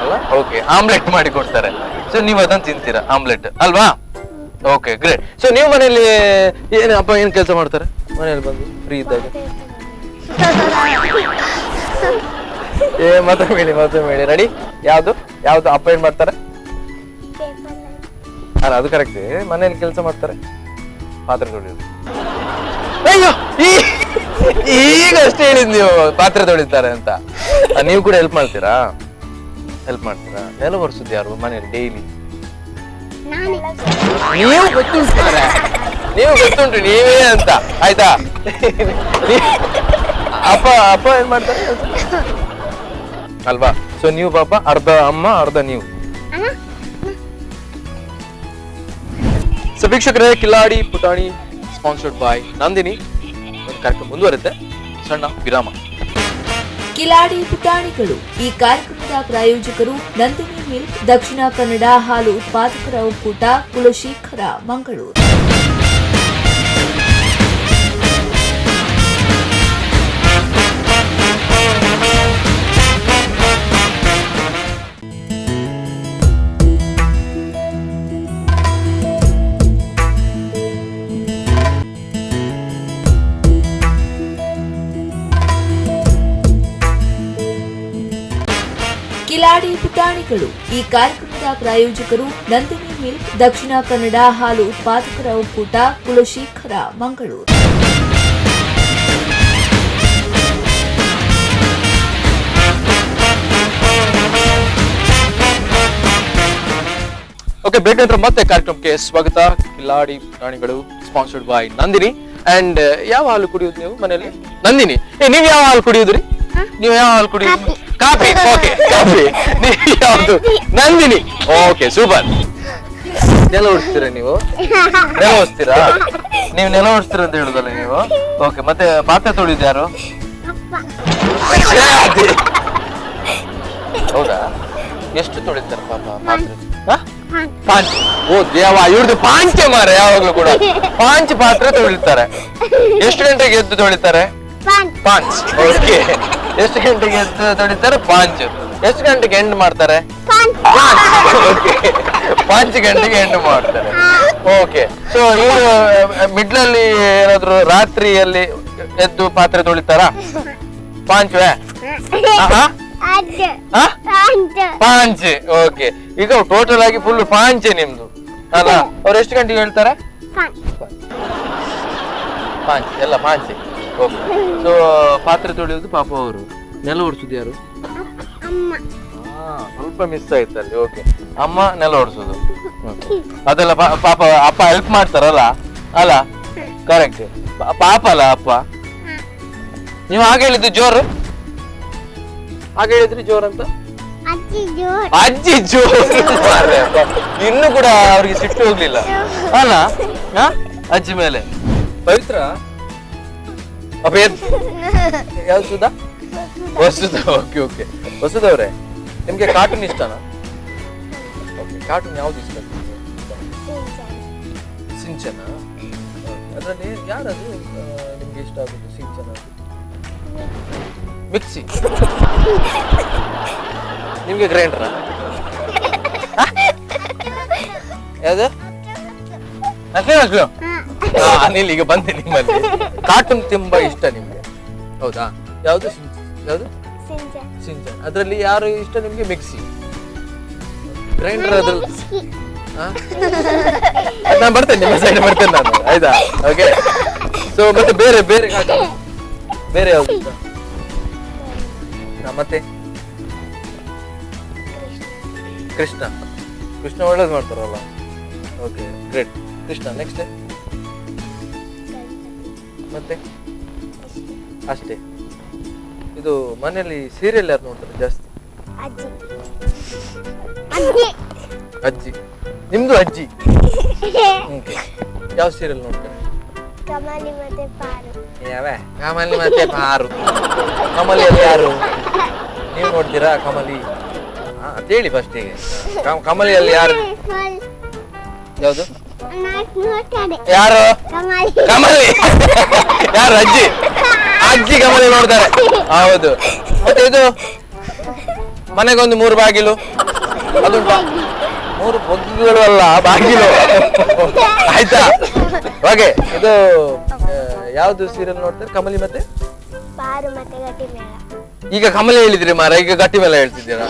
ಅಲ್ಲ? ಓಕೆ ಆಮ್ಲೆಟ್ ಮಾಡಿ ಕೊಡ್ತಾರೆ. ಸೊ ನೀವು ಅದನ್ನ ತಿಂತೀರಾ ಆಮ್ಲೆಟ್ ಅಲ್ವಾ? Okay great. ಸೊ ನೀವು ಮನೆಯಲ್ಲಿ ಅಪ್ಪ ಏನ್ ಕೆಲಸ ಮಾಡ್ತಾರೆ ಮನೆಯಲ್ಲಿ ಬಂದು ಫ್ರೀ ಇದ್ದಾಗ? ಮತ್ತೆ ಹೇಳಿ ರೆಡಿ. ಯಾವ್ದು ಅಪ್ಪ ಏನ್ ಮಾಡ್ತಾರೆ? ಅಲ್ಲ ಅದು ಕರೆಕ್ಟ್. ಮನೆಯಲ್ಲಿ ಕೆಲಸ ಮಾಡ್ತಾರೆ, ಪಾತ್ರೆ ತೊಳೆಯೋದು. ಅಯ್ಯೋ ಈಗ ಅಷ್ಟೇ ಹೇಳಿದ್ ನೀವು ಪಾತ್ರೆ ತೊಳಿತಾರೆ ಅಂತ. ನೀವು ಕೂಡ ಹೆಲ್ಪ್ ಮಾಡ್ತೀರಾ? ನೆಲ ಒರೆಸುದು ಯಾರು ಮನೆಯಲ್ಲಿ ಡೈಲಿ? ನೀವು ಗೊತ್ತುಂಟು ನೀವೇ ಅಂತ ಆಯ್ತಾ? ಅಪ್ಪ ಏನ್ ಮಾಡ್ತಾರೆ ಅಲ್ವಾ? ಸೊ ನೀವು ಪಾಪ ಅರ್ಧ ಅಮ್ಮ ಅರ್ಧ ನೀವು. ಸೊ ವೀಕ್ಷಕರೇ, ಕಿಲಾಡಿ ಪುಟಾಣಿ ಸ್ಪಾನ್ಸರ್ಡ್ ಬೈ ನಂದಿನಿ. ಒಂದು ಕಾರ್ಯಕ್ರಮ ಮುಂದುವರುತ್ತೆ, ಸಣ್ಣ ವಿರಾಮ. ಕಿಲಾಡಿ ಪುಟಾಣಿಗಳು ಈ ಕಾರ್ಯಕ್ರಮದ ಪ್ರಾಯೋಜಕರು ನಂದಿನಿ ಮಿಲ್ಕ್, ದಕ್ಷಿಣ ಕನ್ನಡ ಹಾಲು ಉತ್ಪಾದಕರ ಒಕ್ಕೂಟ, ಕುಲಶೇಖರ, ಮಂಗಳೂರು. ಕಿಲಾಡಿ ಪುಟಾಣಿಗಳು ಈ ಕಾರ್ಯಕ್ರಮದ ಪ್ರಾಯೋಜಕರು ನಂದಿನಿ ಮಿಲ್ಕ್, ದಕ್ಷಿಣ ಕನ್ನಡ ಹಾಲು ಉತ್ಪಾದಕರ ಒಕ್ಕೂಟ, ಕುಲಶೇಖರ, ಮಂಗಳೂರು. ಓಕೆ, ಬ್ರೇಕ್ ನಂತರ ಮತ್ತೆ ಕಾರ್ಯಕ್ರಮಕ್ಕೆ ಸ್ವಾಗತ. ಕಿಲಾಡಿ ಪುಟಾಣಿಗಳು ಸ್ಪಾನ್ಸರ್ಡ್ ಬೈ ನಂದಿನಿ. ಅಂಡ್ ಯಾವ ಹಾಲು ಕುಡಿಯೋದು ನೀವು ಮನೆಯಲ್ಲಿ? ನಂದಿನಿ. ನೀವು ಯಾವ ಹಾಲು ಕುಡಿಯೋದ್ರಿ? ನೀವು ಯಾವ ಹಾಲು ಕುಡಿಯೋದು? ಕಾಫಿ. Okay, coffee. ನೀವು ಯಾವುದು? ನಂದಿನಿ. Okay, super. ನೆಲ ಓಡಿಸ್ತೀರಾ ನೀವು? ನೆಲ ಓಡಿಸ್ತೀರಾ ನೀವು? ನೆಲ ಓಡಿಸ್ತೀರ ಅಂತ ಹೇಳುದಲ್ಲ ನೀವು? ಓಕೆ, ಮತ್ತೆ ಪಾತ್ರೆ ತೊಳಿದ್ ಯಾರು? ಹೌದಾ? ಎಷ್ಟು ತೊಳಿತಾರೆ ಪಾಪ ಪಾತ್ರೆ? ಪಾಂಚ್. ಓ ದೇವ, ಇವ್ರದ್ದು ಪಾಂಚೆ ಮಾರ. ಯಾವಾಗ್ಲೂ ಕೂಡ ಪಾಂಚ್ ಪಾತ್ರೆ ತೊಳಿತಾರೆ. ಎಷ್ಟು ಗಂಟೆಗೆ ಎದ್ದು ತೊಳಿತಾರೆ? ಪಾಂಚ್. ಓಕೆ, ಎಷ್ಟು ಗಂಟೆಗೆ ಎದ್ದು ತೊಳಿತಾರೆ? ಪಾಂಚ್. ಎಷ್ಟು ಗಂಟೆಗೆ ಎಂಡ್ ಮಾಡ್ತಾರೆ? ಓಕೆ, 5 ಗಂಟೆಗೆ ಎಂಡ್ ಮಾಡ್ತಾರೆ. ಓಕೆ, ಸೊ ಇವರು ಮಿಡ್ಲಲ್ಲಿ ಏನಾದ್ರು ರಾತ್ರಿಯಲ್ಲಿ ಎದ್ದು ಪಾತ್ರೆ ತೊಳಿತಾರಾ? ಪಾಂಚ್ವೇ? ಪಾಂಚ್. ಓಕೆ, ಈಗ ಟೋಟಲ್ ಆಗಿ ಫುಲ್ ಪಾಂಚೆ ನಿಮ್ದು ಅಲ್ಲ? ಅವ್ರು ಎಷ್ಟು ಗಂಟೆಗೆ ಹೇಳ್ತಾರೆ? ಪಾಂಚ್ ಎಲ್ಲ ಪಾಂಚೆ. ಓಕೆ, ಸೊ ಪಾತ್ರೆ ತೊಳೆಯೋದು ಪಾಪ ಅವರು. ನೆಲ ಒಡಿಸೋದು ಯಾರು? ಸ್ವಲ್ಪ ಮಿಸ್ ಆಯ್ತಲ್ಲಿ. ಓಕೆ, ಅಮ್ಮ ನೆಲ ಒಡಿಸೋದು. ಅದೆಲ್ಲ ಪಾಪ ಅಪ್ಪ ಹೆಲ್ಪ್ ಮಾಡ್ತಾರಲ್ಲ ಅಲ್ಲ? ಕರೆಕ್ಟ್, ಪಾಪ ಅಲ್ಲ ಅಪ್ಪ. ನೀವು ಹಾಗೆ ಹೇಳಿದ್ದು ಜೋರು? ಹಾಗೆ ಹೇಳಿದ್ರಿ ಜೋರ್ ಅಂತ? ಅಜ್ಜಿ ಜೋರು. ಇನ್ನು ಕೂಡ ಅವ್ರಿಗೆ ಸಿಟ್ಟು ಹೋಗ್ಲಿಲ್ಲ ಅಲ್ಲ ಅಜ್ಜಿ ಮೇಲೆ. ಪವಿತ್ರ ಯಾವ್ದು? ಸುಧಾ? ವಸುಧಾ. ಓಕೆ ಓಕೆ, ವಸುಧವ್ರೆ, ನಿಮ್ಗೆ ಕಾರ್ಟೂನ್ ಇಷ್ಟನಾ? ಓಕೆ, ಕಾರ್ಟೂನ್ ಯಾವ್ದು ಇಷ್ಟ? ಸಿಂಚನ. ಅದರಲ್ಲಿ ಯಾರದು ನಿಮ್ಗೆ ಇಷ್ಟ ಆಗುತ್ತೆ? ಸಿಂಚನ, ಮಿಕ್ಸಿ. ನಿಮ್ಗೆ ಗ್ರೈಂಡರ ಯಾವ್ದು? ಅನಿಲ್ ಈಗ ಬಂದೆ ನಿಮ್ಮಲ್ಲಿ. ಕಾರ್ಟೂನ್ ತುಂಬಾ ಇಷ್ಟ ನಿಮ್ಗೆ, ಹೌದಾ? ಯಾವ್ದು? ಯಾವ್ದು? ಸಿಂಚನ್. ಅದ್ರಲ್ಲಿ ಯಾರು ಇಷ್ಟ ನಿಮ್ಗೆ? Mixie, grinder. ಅದ್ರಲ್ಲಿ ನಾನು ಬರ್ತೇನೆ, ನಿಮ್ಮ ಸೈಡ್ ಬರ್ತೇನೆ ನಾನು, ಆಯ್ತಾ? ಓಕೆ, ಸೊ ಮತ್ತೆ ಬೇರೆ ಬೇರೆ ಬೇರೆ ಯಾವ್ದು ಇಷ್ಟ? ಮತ್ತೆ ಕೃಷ್ಣ. ಕೃಷ್ಣ ಒಳ್ಳೇದು ಮಾಡ್ತಾರಲ್ಲ. Okay, great. ಕೃಷ್ಣ. ನೆಕ್ಸ್ಟ್ ಮತ್ತೆ ಅಷ್ಟೇ. ಇದು ಮನೆಯಲ್ಲಿ ಸೀರಿಯಲ್ ಯಾರು ನೋಡ್ತಾರೆ ಜಾಸ್ತಿ? ಅಜ್ಜಿ. ನಿಮ್ದು ಅಜ್ಜಿ? ಯಾವ ಸೀರಿಯಲ್ ನೋಡ್ತಾರೆ? ಕಮಲಿ ಮತ್ತೆ ಪಾರು. ಕಮಲಿ ಮತ್ತೆ ಪಾರು. ಕಮಲಿಯಲ್ಲಿ ಯಾರು? ನೀವು ನೋಡ್ತೀರಾ ಕಮಲಿ? ಹೇಳಿ ಫಸ್ಟಿಗೆ. ಕಮಲಿಯಲ್ಲಿ ಯಾರು? ಯಾವುದು? ಯಾರು? ಕಮಲಿ. ಯಾರು? ಅಜ್ಜಿ. ಅಜ್ಜಿ ಕಮಲಿ ನೋಡ್ತಾರೆ. ಹೌದು. ಮತ್ತೆ ಇದು ಮನೆಗೊಂದು 3 ಬಾಗಿಲು, ಅದು 3 ಬಗ್ಗಿಗಳು ಅಲ್ಲ, ಬಾಗಿಲು. ಆಯ್ತಾ? ಓಕೆ, ಇದು ಯಾವ್ದು ಸೀರಿಯಲ್ ನೋಡ್ತಾರೆ? ಕಮಲಿ ಮತ್ತೆ ಪಾರು ಮತ್ತೆ ಗಟ್ಟಿ ಮೇಳ. ಈಗ ಕಮಲಿ ಹೇಳಿದ್ರಿ ಮಾರ, ಈಗ ಗಟ್ಟಿ ಮೇಲೆ ಹೇಳ್ತಿದ್ದೀರಾ?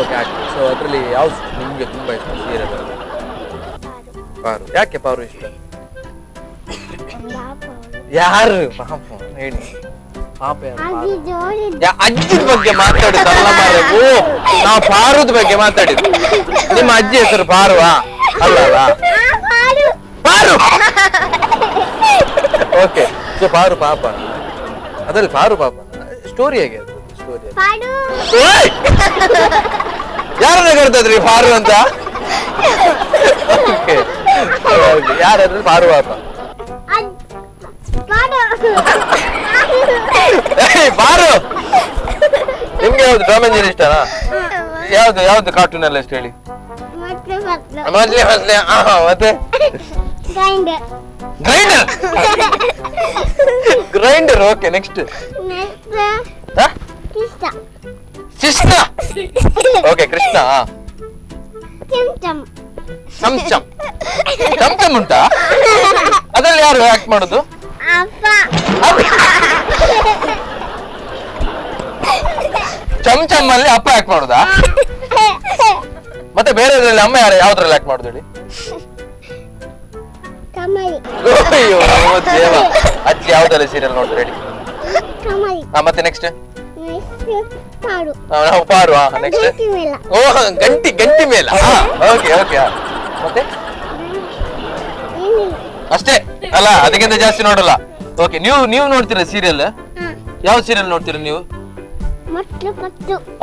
ಓಕೆ, ಆಯ್ತು. ಸೊ ಅದ್ರಲ್ಲಿ ಯಾವ್ದು ನಿಮ್ಗೆ ತುಂಬಾ ಇಷ್ಟ ಸೀರಿಯಲ್? ಪಾರು. ಯಾಕೆ ಪಾರು ಇಷ್ಟ? ಯಾರು ಪಾಪ ಹೇಳಿ? ಪಾಪ ಅಜ್ಜಿ ಬಗ್ಗೆ ಮಾತಾಡಿದಲ್ಲ ಮಾರ. ಓ, ನಾವು ಪಾರುದ ಬಗ್ಗೆ ಮಾತಾಡಿದ್ವಿ. ನಿಮ್ಮ ಅಜ್ಜಿ ಹೆಸರು ಪಾರುವಾ? ಅಲ್ಲ ಪಾರು. ಓಕೆ, ಸೊ ಪಾರು ಪಾಪ. ಅದ್ರಲ್ಲಿ ಪಾರು ಪಾಪ ಸ್ಟೋರಿ ಹೇಗೆ? ಸ್ಟೋರಿ ಯಾರನ್ನ ಕರ್ತದ್ರಿ ಪಾರು ಅಂತ? ಓಕೆ, ಯಾರಾದ್ರೂ ಪಾರು ಪಾಪ ಬಾರು. ನಿಮ್ಗೆ ಯಾವ್ದು ಟಾಮ್ ಅಂಡ್ ಜೆರಿ ಇಷ್ಟನಾ? ಯಾವ್ದು ಕಾರ್ಟೂನ್ ಎಲ್ಲ ಇಷ್ಟ ಹೇಳಿ? ಮೊದ್ಲೇ ಮತ್ತೆ grinder. Okay, next Krishna. Okay, Krishna. Chamcham ಉಂಟಾ? ಅದ್ರಲ್ಲಿ ಯಾರು ಆಕ್ಟ್ ಮಾಡೋದು? ಚಮಚಮ್ ಅಲ್ಲಿ ಅಪ್ಪ ಆಕ್ಟ್ ಮಾಡೋದಾ? ಮತ್ತೆ ಬೇರೆದ್ರಲ್ಲಿ ಅಮ್ಮ ಯಾವ್ದ್ರಲ್ಲಿ ಆಕ್ಟ್ ಮಾಡೋದು ಹೇಳಿ? ಅಯ್ಯೋ ದೇವ. ಅಜ್ಜಿ ಯಾವ್ದಲ್ಲ ಸೀರಿಯಲ್ ನೋಡಿದ್ರೆ ಹೇಳಿ? ಮತ್ತೆ ನೆಕ್ಸ್ಟ್ ನಾವು ಪಾರು. ನೆಕ್ಸ್ಟ್ ಗಂಟಿ ಮೇಲ. Okay okay. ಮತ್ತೆ ಅಷ್ಟೇ ಅಲ್ಲ, ಅದಕ್ಕಿಂತ ಜಾಸ್ತಿ ನೋಡಲ್ಲ. ಓಕೆ, ನೀವು ನೋಡ್ತೀರಾ ಸೀರಿಯಲ್? ಯಾವ ಸೀರಿಯಲ್ ನೋಡ್ತೀರಾ ನೀವು?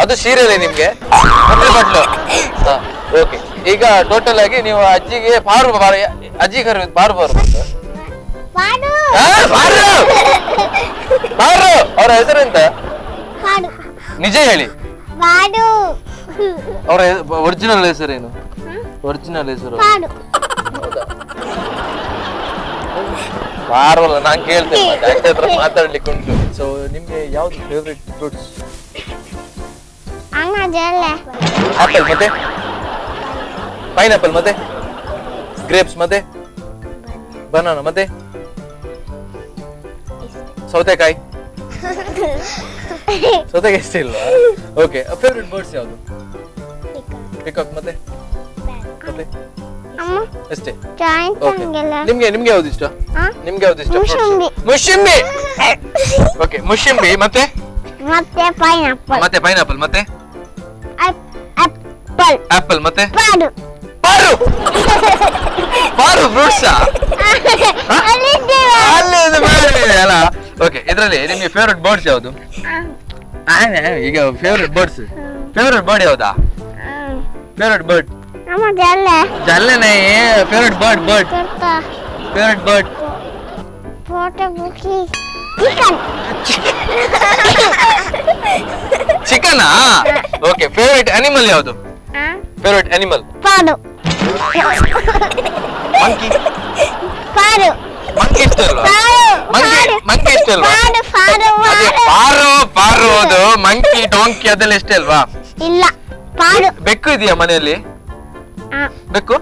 ಅದು ಸೀರಿಯಲ್ ನಿಮ್ಗೆ? ಮಟ್ಲು. ಓಕೆ, ಈಗ ಟೋಟಲ್ ಆಗಿ ನೀವು ಅಜ್ಜಿಗೆ ಪಾರು ಅಜ್ಜಿ ಕರಿ ಪಾರು ಅವ್ರ ಹೆಸರೆಂತ ನಿಜ ಹೇಳಿ? ಅವ್ರ ಒರಿಜಿನಲ್ ಹೆಸರೇನು? ಒರಿಜಿನಲ್ ಹೆಸರು ಪಾರ್ವಲ್ಲ, ನಾನ್ ಕೇಳ್ತೇನೆ ಅಜ್ಜಿ ಹತ್ರ ಮಾತಾಡ್ಲಿಕ್ಕೆ ಉಂಟು. ಸೊ ನಿಮ್ಗೆ ಯಾವ್ದು ಫೇವ್ರೆಟ್ ಫ್ರೂಟ್ಸ್? ಆಪಲ್, ಮತ್ತೆ ಪೈನಾಪಲ್, ಮತ್ತೆ ಗ್ರೇಪ್ಸ್, ಮತ್ತೆ ಬನಾನಾ, ಮತ್ತೆ ಸೌತೆಕಾಯಿ. ಸೌತೆಕಾಯಿ ಇಷ್ಟ ಇಲ್ವಾ? ಓಕೆ, ಫೇವ್ರೆಟ್ ಬರ್ಡ್ಸ್ ಯಾವ್ದು? ಪಿಕಾಕ್, ಮತ್ತೆ ಮತ್ತೆ ಅಷ್ಟೇ. ಓಕೆ, ನಿಮ್ಗೆ ಯಾವ್ದು ಇಷ್ಟ? ನಿಮ್ಗೆ ಯಾವ್ದು ಇಷ್ಟ? ಮುಷಿಂಬಿ. ಓಕೆ, ಮುಷಿಂಬಿ, ಮತ್ತೆ ಪೈನಾಪಲ್, ಮತ್ತೆ ಆಪಲ್, ಮತ್ತೆ ಪಾರು ಫ್ರೂಟ್ಸ್ ಅಲ್ಲ. ಓಕೆ, ಇದ್ರಲ್ಲಿ ನಿಮ್ಗೆ ಫೇವ್ರೆಟ್ ಬರ್ಡ್ಸ್ ಯಾವ್ದು? ಈಗ ಫೇವ್ರೆಟ್ ಬರ್ಡ್ ಯಾವ್ದಾ? ಫೇವ್ರೆಟ್ ಬರ್ಡ್ ಜಲ್ಲೆನೇ. ಫೇವ್ರೆಟ್ ಬರ್ಡ್ ಚಿಕನಾ? ಓಕೆ, ಫೇವ್ರೆಟ್ ಅನಿಮಲ್ ಯಾವ್ದು? Favourite animal? ಮಂಕಿ. ಮಂಕಿ ಇಷ್ಟ ಅಲ್ವಾ? ಮಂಕಿ ಇಷ್ಟ ಅಲ್ವಾ? ಪಾರು ಅದು ಮಂಕಿ ಡಾಂಕಿ ಅದೆಲ್ಲ ಇಷ್ಟ ಅಲ್ವಾ? ಇಲ್ಲ. ಬೆಕ್ಕು ಇದೆಯಾ ಮನೆಯಲ್ಲಿ? ಬೆಕ್ಕು?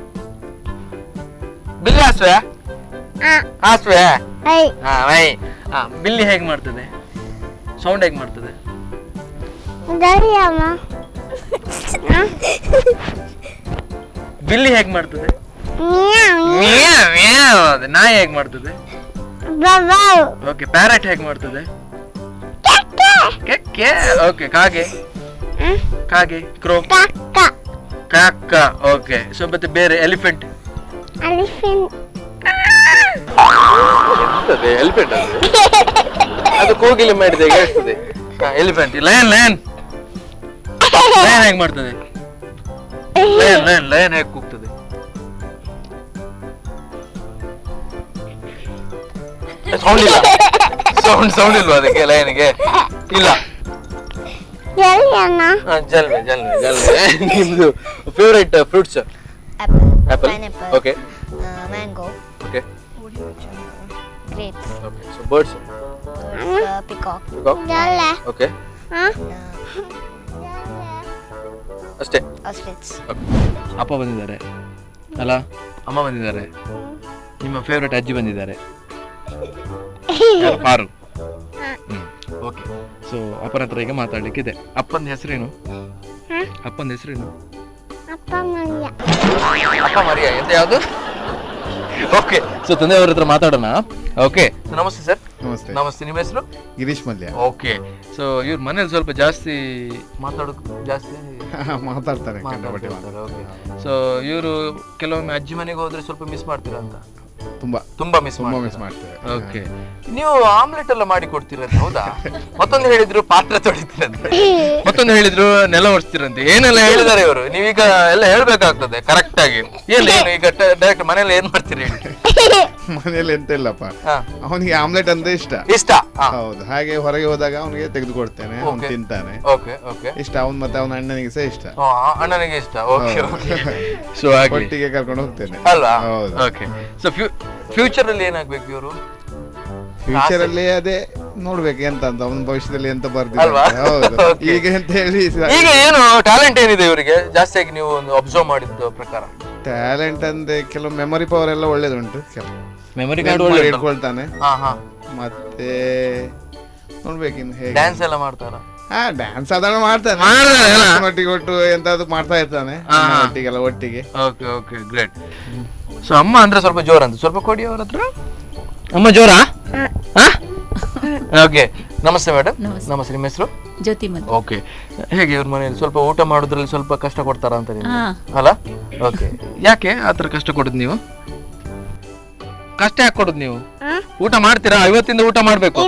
ಬಿಲ್ಲಿ ಹಾಸ್ವೆ? ಬಿಲ್ಲಿ ಹೇಗ್ ಮಾಡ್ತದೆ? ಸೌಂಡ್ ಹೇಗ್ ಮಾಡ್ತದೆ? ಬಿಲ್ಲಿ ಹೇಗ್ ಮಾಡ್ತದೆ? ನಾಯಿ ಹೇಗ್ ಮಾಡ್ತದೆ? ಓಕೆ, ಪ್ಯಾರೆಟ್ ಹೇಗ್ ಮಾಡ್ತದೆ? ಓಕೆ, ಕಾಗೆ ಕ್ರೋ ಕಾಕ. ಓಕೆ, ಸೊ ಮತ್ತೆ ಬೇರೆ? ಎಲಿಫೆಂಟ್. ಎಲಿಫೆಂಟ್ ಅದು ಕೋಗಿಲೆ ಮಾಡಿದೆ ಹೇಳ್ತದೆ. ಎಲಿಫೆಂಟ್. ಲಯನ್ ಹೇಗ್ ಮಾಡ್ತದೆ? ಲಯನ್ ಹೇಗ್ ಕೂಗ್ತದೆ? ಸೌಂಡ್ ಇಲ್ವಾ ಅದಕ್ಕೆ? ಲಯನ್ಗೆ ಇಲ್ಲ. ಜಲ್ವೆ. ನಿಮ್ದು favourite fruits? Apple. Okay, mango, okay, grapes, okay. So birds? Peacock, okay, ಅಷ್ಟೇ. ಅಪ್ಪ ಬಂದಿದ್ದಾರೆ ಅಲ್ಲ, ಅಮ್ಮ ಬಂದಿದ್ದಾರೆ, ನಿಮ್ಮ ಫೇವ್ರೆಟ್ ಅಜ್ಜಿ ಬಂದಿದ್ದಾರೆ, ಪಾರು. ಓಕೆ, ಸೊ ಅಪ್ಪನ ಹತ್ರ ಈಗ ಮಾತಾಡ್ಲಿಕ್ಕಿದೆ. ಅಪ್ಪನ ಹೆಸರೇನು? ಅಪ್ಪ ಮರಿಯ ಎಂತ ಯಾವುದು? ಓಕೆ, ಸೊ ತಂದೆಯವ್ರ ಹತ್ರ ಮಾತಾಡೋಣ. ಓಕೆ, ನಮಸ್ತೆ ಸರ್. ನಮಸ್ತೆ. ನಿಮ್ಮ ಹೆಸರು? ಗಿರೀಶ್ ಮಲ್ಯ. ಓಕೆ, ಸೊ ಇವ್ರ ಮನೇಲಿ ಸ್ವಲ್ಪ ಜಾಸ್ತಿ ಮಾತಾಡ್ತಾರೆ. ಓಕೆ, ಸೊ ಇವರು ಕೆಲವೊಮ್ಮೆ ಅಜ್ಜಿ ಮನೆಗೆ ಹೋದ್ರೆ ಸ್ವಲ್ಪ ಮಿಸ್ ಮಾಡ್ತೀರಾ ಅಂತ? ತುಂಬಾ ಮಿಸ್ ಮಾಡ್ತೇವೆ. ಓಕೆ, ನೀವು ಆಮ್ಲೆಟ್ ಎಲ್ಲ ಮಾಡಿ ಕೊಡ್ತೀರಂತೆ, ಹೌದಾ? ಮತ್ತೊಂದು ಹೇಳಿದ್ರು ಪಾತ್ರೆ ತೊಳಿತೀರಂತೆ, ಮತ್ತೊಂದು ಹೇಳಿದ್ರು ನೆಲ ಒರೆಸ್ತೀರಂತೆ, ಏನೆಲ್ಲ ಹೇಳಿದಾರೆ ಇವರು. ನೀವೀಗ ಎಲ್ಲ ಹೇಳ್ಬೇಕಾಗ್ತದೆ ಕರೆಕ್ಟ್ ಆಗಿ. ಏನು ಈಗ ಡೈರೆಕ್ಟ್ ಮನೇಲಿ ಏನ್ ಮಾಡ್ತೀರಿ ಹೇಳಿ? ಮನೇಲಿ ಎಂತ ಇಲ್ಲಪ್ಪ, ಅವನಿಗೆ ಆಮ್ಲೆಟ್ ಅಂದ್ರೆ ಇಷ್ಟ. ಹೌದು, ಹಾಗೆ ಹೊರಗೆ ಹೋದಾಗ ಅವನಿಗೆ ತೆಗೆದು ಕೊಡ್ತೇನೆ, ಅವ್ನು ತಿಂತಾನೆ. ಇಷ್ಟ ಅವ್ನು, ಮತ್ತೆ ಅವನ ಅಣ್ಣನಿಗೆ ಸಹ ಇಷ್ಟ. ಅಣ್ಣನಿಗೆ ಇಷ್ಟ. ಸೊ ಒಟ್ಟಿಗೆ ಕರ್ಕೊಂಡು ಹೋಗ್ತೇನೆ ಅಲ್ವಾ? ಓಕೆ. ಸೊ ಫ್ಯೂಚರ್ ಅಲ್ಲಿ ಏನಾಗ್ಬೇಕು ಇವರು? ಫ್ಯೂಚರ್ ಅಲ್ಲಿ ಅದೇ ನೋಡ್ಬೇಕು ಎಂತ ಅಂತ, ಅವನ ಭವಿಷ್ಯದಲ್ಲಿ ಎಂತ ಬರ್ದಿಲ್ಲ. ಹೌದು, ಈಗ ಎಂತ ಹೇಳಿ ಈಗ ಏನು ಟ್ಯಾಲೆಂಟ್ ಏನಿದೆ ಇವರಿಗೆ ಜಾಸ್ತಿಯಾಗಿ ನೀವು ಒಂದು ಅಬ್ಸರ್ವ್ ಮಾಡಿದ ಪ್ರಕಾರ? ಟ್ಯಾಲೆಂಟ್ ಅಂದ್ರೆ ಕೆಲವು ಮೆಮೊರಿ ಪವರ್ ಎಲ್ಲ ಒಳ್ಳೇದುಂಟು, ಕೆಲವು ಮೆಮೊರಿ ಕಾರ್ಡ್ ಒಳ್ಳೆ ಇಟ್ಕೊಳ್ತಾನೆ. ಮತ್ತೆ ನೋಡ್ಬೇಕು ಇನ್ನು ಹೇಗೆ. ಡ್ಯಾನ್ಸ್ ಎಲ್ಲ ಮಾಡ್ತಾರ? ಡ್ಯಾನ್ಸ್ ಸಾಧಾರಣ ಮಾಡ್ತಾನೆ, ಒಟ್ಟಿಗೆ ಒಟ್ಟು ಎಂತಾದ್ರು ಮಾಡ್ತಾ ಇರ್ತಾನೆ ಒಟ್ಟಿಗೆ. Okay okay, great. ಸೊ ಅಮ್ಮ ಅಂದ್ರೆ ಸ್ವಲ್ಪ ಜೋರ ಅಂತ, ಸ್ವಲ್ಪ ಕೊಡಿ ಅವ್ರ ಹತ್ರ. ಅಮ್ಮ ಜೋರಾ? ಓಕೆ, ನಮಸ್ತೆ ಮೇಡಮ್. ನಮಸ್ತೆ, ನಿಮ್ಮ ಹೆಸರು? ಜ್ಯೋತಿ ಮದ್. ಓಕೆ, ಹೇಗೆ ಇವ್ರ ಮನೆಯಲ್ಲಿ ಸ್ವಲ್ಪ ಊಟ ಮಾಡೋದ್ರಲ್ಲಿ ಸ್ವಲ್ಪ ಕಷ್ಟ ಕೊಡ್ತಾರ ಅಂತ ಅಲ್ಲ? ಓಕೆ, ಯಾಕೆ ಆತರ ಕಷ್ಟ ಕೊಡುದು ನೀವು? ಕಷ್ಟ ಯಾಕೆ ಕೊಡುದು ನೀವು? ಊಟ ಮಾಡ್ತೀರಾ? ಇವತ್ತಿಂದ ಊಟ ಮಾಡ್ಬೇಕು?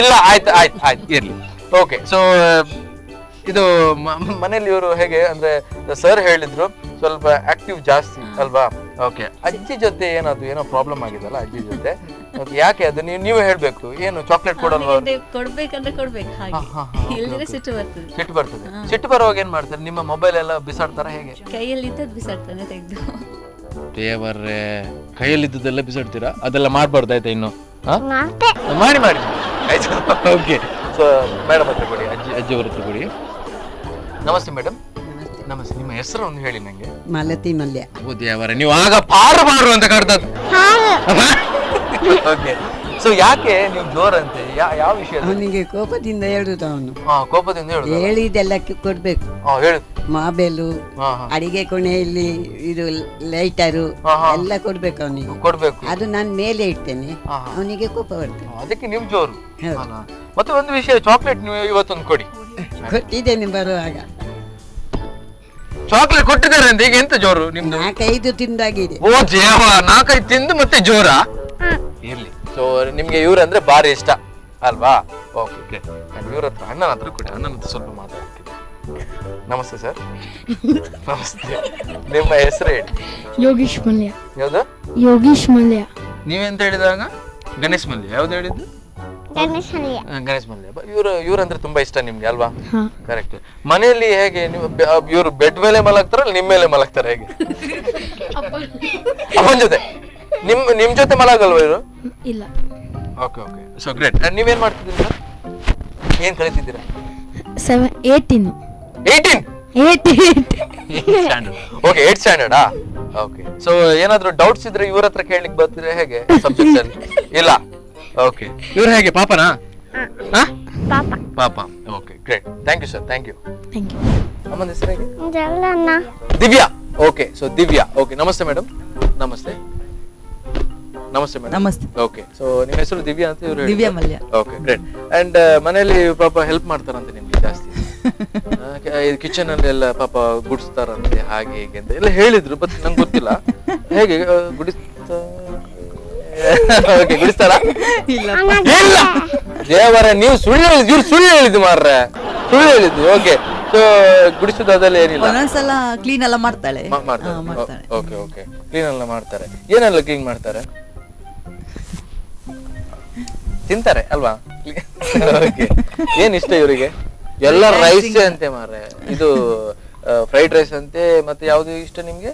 ಇಲ್ಲ, ಆಯ್ತು ಆಯ್ತು ಆಯ್ತು, ಇರ್ಲಿ. ಓಕೆ, ಸೊ ಇದು ಮನೇಲಿ ಇವರು ಹೇಗೆ ಅಂದ್ರೆ ಸರ್ ಹೇಳಿದ್ರು ಸ್ವಲ್ಪ ಆಕ್ಟಿವ್ ಜಾಸ್ತಿ ಅಲ್ವಾ? ಓಕೆ, ಅಜ್ಜಿ ಜೊತೆ ಏನೋ ಪ್ರಾಬ್ಲಮ್ ಆಗಿದಲ್ಲ ಅಜ್ಜಿ ಜೊತೆ, ಯಾಕೆ ಅದು ನೀವು ಹೇಳ್ಬೇಕು. ಏನು ಚಾಕ್ಲೇಟ್ ಕೊಡಲ್ವಾ? ಕೊಡ್ಬೇಕಂದ್ರೆ ಕೊಡ್ಬೇಕು, ಹಾಗೆ ಇಲ್ಲದ್ರೆ ಸಿಟ್ಟು ಬರ್ತದೆ. ಸಿಟ್ಟು ಬರ್ತದೆ. ಸಿಟ್ಟು ಬರುವಾಗ ಏನ್ ಮಾಡ್ತಾರೆ? ನಿಮ್ಮ ಮೊಬೈಲ್ ಎಲ್ಲ ಬಿಸಾಡ್ತಾರ ಹೇಗೆ? ಕೈಯಲ್ಲಿ ಇದ್ದದ್ದು ಬಿಸಾಡ್ತಾನೆ ತೆಗೆದು. ದೇವರೇ, ಕೈಯಲ್ಲಿ ಇದ್ದದೆಲ್ಲ ಬಿಸಾಡ್ತೀರಾ? ಅದೆಲ್ಲ ಮಾಡ್ಬಾರ್ದು ಆಯ್ತಾ ಇನ್ನು? ಮಾಡಿ ಮಾಡಿ ಆಯ್ತು. ಓಕೆ, ಸೊ ಮೇಡಮ್ ಹತ್ರ ಕೊಡಿ, ಅಜ್ಜಿ ಅವ್ರ ಹತ್ರ ಕೊಡಿ. ನಮಸ್ತೆ ಮೇಡಮ್. ನಮಸ್ತೆ, ನಿಮ್ಮ ಹೆಸರು ಒಂದು ಹೇಳಿ ನಂಗೆ. ಮಾಲತಿ ಮಲ್ಯ. ಓ ದೇವರೇ, ನೀವು ಆಗ ಪಾರು ಅಂತ ಕಾಡ್ತದ. ಓಕೆ, ಸೊ ಯಾಕೆ ನೀವು ಜೋರಂತೆ? ಯಾವ ವಿಷಯ? ಅವನಿಗೆ ಕೋಪದಿಂದ ಹೇಳುದು. ಅವನು ಕೋಪದಿಂದ ಹೇಳುದು. ಹೇಳಿದೆಲ್ಲ ಕೊಡ್ಬೇಕು. ಹೇಳು. ಮಾಬೇಲು, ಅಡಿಗೆ ಕೋಣೆಯಲ್ಲಿ ಇದು ಲೈಟರು ಎಲ್ಲ ಕೊಡ್ಬೇಕು ಅವನಿಗೆ. ಕೊಡ್ಬೇಕು. ಅದು ನಾನು ಮೇಲೆ ಇಡ್ತೇನೆ, ಅವನಿಗೆ ಕೋಪ ಬರ್ತೇನೆ. ಅದಕ್ಕೆ ನೀವು ಜೋರು. ಮತ್ತೆ ಒಂದು ವಿಷಯ, ಚಾಕ್ಲೇಟ್ ನೀವು ಇವತ್ತೊಂದು ಕೊಡಿ. ಕೊಟ್ಟಿದ್ದೇನೆ ಬರುವಾಗ. ಚಾಕ್ಲೇಟ್ ಕೊಟ್ಟಿದ್ದಾರೆ ಅಂತ. ಈಗ ಎಂತ ಜೋರು ನಿಮ್ದು? 4-5 ತಿಂದಾಗಿದೆ. ಓ ದೇವ, 4-5 ತಿಂದು ಮತ್ತೆ ಜೋರ? ಇರ್ಲಿ. ಸೊ ನಿಮ್ಗೆ ಇವ್ರಂದ್ರೆ ಬಾರಿ ಇಷ್ಟ ಅಲ್ವಾ? ಓಕೆ, ಇವ್ರ ಹತ್ರ ಅಣ್ಣನ ಹತ್ರ ಕೊಡಿ, ಅಣ್ಣನ ಹತ್ರ ಸ್ವಲ್ಪ ಮಾತಾಡ್ತೀನಿ. ನಮಸ್ತೆ ಸರ್. ನಮಸ್ತೆ, ನಿಮ್ಮ ಹೆಸರು ಹೇಳಿ. ಯೋಗೀಶ್ ಮಲ್ಯ. ಯಾವ್ದು? ಯೋಗೀಶ್ ಮಲ್ಯ. ನೀವೆಂತ ಹೇಳಿದಾಗ? ಗಣೇಶ್ ಮಲ್ಯ. ಯಾವ್ದು ಹೇಳಿದ್ದು? ಗಣೇಶ್ ಮಲ್ಯ. ಇವ್ರಂದ್ರೆ ತುಂಬಾ ಇಷ್ಟ ನಿಮ್ಗೆ ಅಲ್ವಾ? ಕರೆಕ್ಟ್. ಮನೆಯಲ್ಲಿ ಹೇಗೆ ನೀವು ಇವ್ರು ಬೆಡ್ ಮೇಲೆ ಮಲಗ್ತಾರ ನಿಮ್ ಮೇಲೆ ಮಲಗ್ತಾರ ಹೇಗೆ? ಅಪ್ಪನ ಜೊತೆ? ನಿಮ್ ಜೊತೆ ಮಲಗಲ್ವಾ ಇವರು? ಇಲ್ಲ. Okay okay, so great. ನೀವೇನ್ ಮಾಡ್ತಿದ್ದೀರಾ? ಏನ್ ಕಲಿತಿದ್ದೀರಾ? 18. 18 ಓಕೆ, 8th ಸ್ಟ್ಯಾಂಡರ್ಡಾ? ಓಕೆ, ಸೊ ಏನಾದ್ರು ಡೌಟ್ಸ್ ಇದ್ರೆ ಇವ್ರ ಹತ್ರ ಕೇಳಲಿಕ್ಕೆ ಬರ್ತೀರಾ ಹೇಗೆ ಸಬ್ಜೆಕ್ಟ್ ಅಲ್ಲಿ? ಇಲ್ಲ. ಓಕೆ, ಇವ್ರು ಹೇಗೆ ಪಾಪನಾ? ಪಾಪ. Okay, great. Thank you sir, thank you. ಅಮ್ಮನ ಹೆಸರು ಹೇಗೆ? Divya. Okay, so Divya. Okay, ನಮಸ್ತೆ ಮೇಡಮ್. ನಮಸ್ತೆ. ನಮಸ್ತೆ ಮೇಡಮ್. ನಮಸ್ತೆ. ಓಕೆ, ಸೊ ನಿಮ್ಮ ಹೆಸರು ದಿವ್ಯಾ ಅಂತ ಇವರು? Divya Mallya. Okay, great. And ಮನೆಯಲ್ಲಿ ಪಾಪ ಹೆಲ್ಪ್ ಮಾಡ್ತಾರಂತೆ ನಿಮ್ಗೆ ಜಾಸ್ತಿ? ಕಿಚನ್ ಅಲ್ಲಿ ಎಲ್ಲ ಪಾಪ ಗುಡಿಸ್ತಾರಂತೆ ಹಾಗೆ ಹೀಗೆ ಅಂತ ಎಲ್ಲ ಹೇಳಿದ್ರು, ಬಟ್ ನಂಗೆ ಗೊತ್ತಿಲ್ಲ ಹೇಗೆ ಗುಡಿಸ್ತಾರ? ಇಲ್ಲ ದೇವರ, ನೀವು ಸುಳ್ಳು ಹೇಳಿದ್ದು ಮಾರ್ರೆ, ಸುಳ್ಳು ಹೇಳಿದ್ದು. ಓಕೆ, ಸೊ ಗುಡಿಸೋದು ಅದೆಲ್ಲ ಏನಿಲ್ಲ. ಒಂದೊಂದ್ಸಲ ಕ್ಲೀನ್ ಎಲ್ಲ ಮಾಡ್ತಾಳೆ. ಮಾಡ್ತಾರೆ. ಓಕೆ ಓಕೆ, ಕ್ಲೀನ್ ಎಲ್ಲ ಮಾಡ್ತಾರೆ. ಏನೆಲ್ಲ ಕ್ಲೀನ್ ಮಾಡ್ತಾರೆ? ತಿಂತಾರೆ ಅಲ್ವಾ? ಓಕೆ, ಏನ್ ಇಷ್ಟ ಇವರಿಗೆ? ಎಲ್ಲ ರೈಸ್ ಅಂತೆ ಮಾರ್ರೆ. ಇದು ಫ್ರೈಡ್ ರೈಸ್ ಅಂತೆ, ಮತ್ತೆ ಯಾವ್ದು ಇಷ್ಟ ನಿಮ್ಗೆ?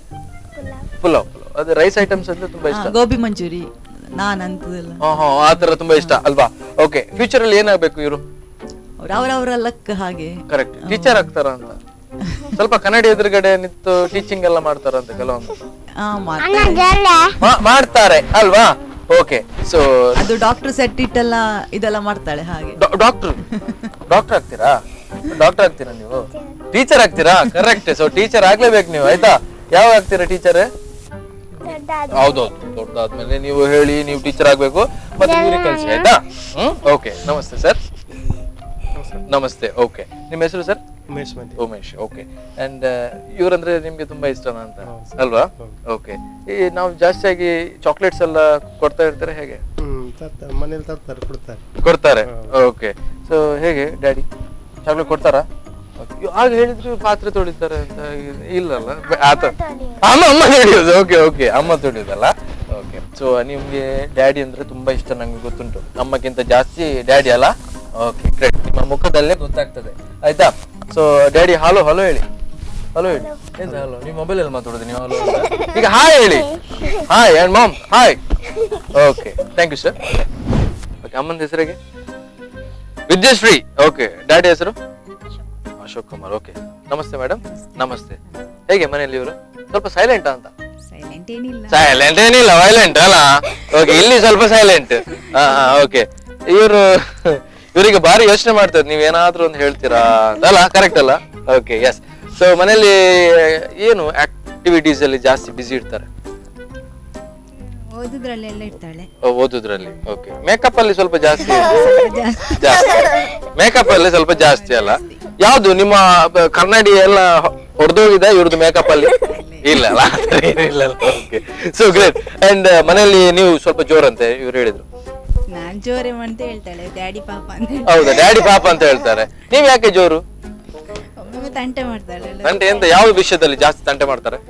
ಪುಲಾವ್. ಅದು ರೈಸ್ ಐಟಮ್ಸ್ ಅಂತ ತುಂಬಾ ಇಷ್ಟ. ಗೋಬಿ ಮಂಚೂರಿ, ನಾನ್ ಅಂತದೆಲ್ಲ. ಆತರ ತುಂಬಾ ಇಷ್ಟ ಅಲ್ವಾ? ಓಕೆ, ಫ್ಯೂಚರ್ ಅಲ್ಲಿ ಏನಾಗ್ಬೇಕು ಇವರು? ಅವ್ರವ್ರ ಲಕ್ ಹಾಗೆ. ಕರೆಕ್ಟ್. ಟೀಚರ್ ಆಗ್ತಾರ ಅಂತ? ಸ್ವಲ್ಪ ಕನ್ನಡಿ ಎದುರುಗಡೆ ನಿಂತು ಟೀಚಿಂಗ್ ಎಲ್ಲ ಮಾಡ್ತಾರಂತ ಕೆಲವೊಂದು? ಮಾಡ್ತಾರೆ ಅಲ್ವಾ? ಓಕೆ, ಸೊ ಅದು ಡಾಕ್ಟರ್ ಸೆಟ್ ಇಟ್ಟೆಲ್ಲ ಇದೆಲ್ಲ ಮಾಡ್ತಾಳೆ ಹಾಗೆ. ಡಾಕ್ಟರ್ ಆಗ್ತೀರಾ? ಡಾಕ್ಟರ್ ಆಗ್ತೀರಾ ನೀವು? ಟೀಚರ್ ಆಗ್ತೀರಾ? ಕರೆಕ್ಟ್. ಸೊ ಟೀಚರ್ ಆಗ್ಲೇಬೇಕು ನೀವು, ಆಯ್ತಾ? ಯಾವಾಗ ಆಗ್ತೀರಾ ಟೀಚರ್? ಹೌದೌದು, ದೊಡ್ಡದಾದ್ಮೇಲೆ ನೀವು ಹೇಳಿ ನೀವು ಟೀಚರ್ ಆಗ್ಬೇಕು, ಮತ್ತೆ ಇವ್ರಿಗೆ ಕಲ್ಸಿ, ಆಯ್ತಾ? ಓಕೆ, ನಮಸ್ತೆ ಸರ್. ನಮಸ್ತೆ. ಓಕೆ, ನಿಮ್ಮ ಹೆಸರು ಸರ್? ಉಮೇಶ್. ಓಕೆ. ಅಂಡ್ ಇವ್ರಂದ್ರೆ ನಿಮ್ಗೆ ತುಂಬಾ ಇಷ್ಟನಾ ಅಂತ ಅಲ್ವಾ? ಓಕೆ. ಈ ನಾವು ಜಾಸ್ತಿಯಾಗಿ ಚಾಕ್ಲೇಟ್ಸ್ ಎಲ್ಲ ಕೊಡ್ತಾ ಇರ್ತಾರೆ, ಹೇಗೆ ಮನೇಲಿ ಕೊಡ್ತಾರೆ? ಓಕೆ. ಸೊ ಹೇಗೆ ಡ್ಯಾಡಿ ಚಾಕ್ಲೇಟ್ ಕೊಡ್ತಾರಾ? ಆಗ ಹೇಳಿದ್ರು ಪಾತ್ರೆ ತೊಳಿತಾರೆ ಅಂತ, ಇಲ್ಲಲ್ಲ ಆತ ಅಮ್ಮ ತೊಳಿಯೋದು. ಓಕೆ ಓಕೆ, ಅಮ್ಮ ತೊಳಿಯೋದಲ್ಲ. ಓಕೆ. ಸೊ ನಿಮ್ಗೆ ಡ್ಯಾಡಿ ಅಂದ್ರೆ ತುಂಬಾ ಇಷ್ಟ, ನಂಗೆ ಗೊತ್ತುಂಟು. ಅಮ್ಮಕ್ಕಿಂತ ಜಾಸ್ತಿ ಡ್ಯಾಡಿ ಅಲ್ಲ? ಓಕೆ ಗ್ರೇಟ್, ನಿಮ್ಮ ಮುಖದಲ್ಲೇ ಗೊತ್ತಾಗ್ತದೆ ಆಯ್ತಾ. ಸೊ ಡ್ಯಾಡಿ ಹಲೋ ಹಲೋ ಹೇಳಿ, ಹಲೋ ಹೇಳಿ. ಎಂತ ಹಲೋ? ನೀವು ಮೊಬೈಲ್ ಅಲ್ಲಿ ಮಾತಾಡೋದು ನೀವು ಹಲೋ ಅಂತ? ಈಗ ಹಾಯ್ ಹೇಳಿ, hi and mom hi. Okay, thank you sir. Okay, ಅಮ್ಮನ ಹೆಸರಿಗೆ ವಿದ್ಯಾಶ್ರೀ. ಓಕೆ, ಡ್ಯಾಡಿ ಹೆಸರು ಅಶೋಕ್ ಕುಮಾರ್. ಓಕೆ, ನಮಸ್ತೆ ಮೇಡಮ್. ನಮಸ್ತೆ. ಹೇಗೆ ಮನೆಯಲ್ಲಿ ಇವರು? ಸ್ವಲ್ಪ ಸೈಲೆಂಟ್ ಅಂತ? ಸೈಲೆಂಟ್ ಏನಿಲ್ಲ, ವೈಲೆಂಟ್ ಅಲ್ಲ. ಓಕೆ, ಇಲ್ಲಿ ಸ್ವಲ್ಪ ಸೈಲೆಂಟ್. ಓಕೆ, ಇವರಿಗೆ ಭಾರಿ ಯೋಚನೆ ಮಾಡ್ತಾರೆ, ನೀವೇನಾದ್ರೂ ಒಂದು ಹೇಳ್ತೀರಾ ಅಲ್ಲ? ಕರೆಕ್ಟ್ ಅಲ್ಲ? Okay, S. ಸೊ ಮನೆಯಲ್ಲಿ ಏನು ಆಕ್ಟಿವಿಟೀಸ್ ಅಲ್ಲಿ ಜಾಸ್ತಿ ಬಿಸಿ ಇರ್ತಾರೆ? ಓದುದ್ರಲ್ಲಿ. ಓಕೆ. ಮೇಕಪ್ ಅಲ್ಲಿ ಸ್ವಲ್ಪ ಜಾಸ್ತಿ ಮೇಕಪ್ ಅಲ್ಲಿ ಸ್ವಲ್ಪ ಜಾಸ್ತಿ ಅಲ್ಲ? ಯಾವ್ದು ನಿಮ್ಮ ಕನ್ನಡಿ ಎಲ್ಲ ಹೊಡೆದೋಗಿದೆ ಇವ್ರದ್ದು ಮೇಕಪ್ ಅಲ್ಲಿ? ಇಲ್ಲ ಅಲ್ಲ? ಇಲ್ಲ. Okay, so great. ಅಂಡ್ ಮನೆಯಲ್ಲಿ ನೀವು ಸ್ವಲ್ಪ ಜೋರಂತೆ ಇವ್ರು ಹೇಳಿದ್ರು. ನಾನ್ ಜೋರೆ ಅಂತ ಹೇಳ್ತಾಳೆ, ಡ್ಯಾಡಿ ಪಾಪ ಅಂತ. ಹೌದಾ, ಡ್ಯಾಡಿ ಪಾಪ ಅಂತ ಹೇಳ್ತಾರೆ. ನೀವ್ ಯಾಕೆ ಜೋರು? ಒಮ್ಮೊಮ್ಮೆ ತಂಟೆ ಮಾಡ್ತಾಳೆ. ತಂಟೆ ಎಂತ, ಯಾವ ವಿಷಯದಲ್ಲಿ ಜಾಸ್ತಿ ತಂಟೆ ಮಾಡ್ತಾರೆ?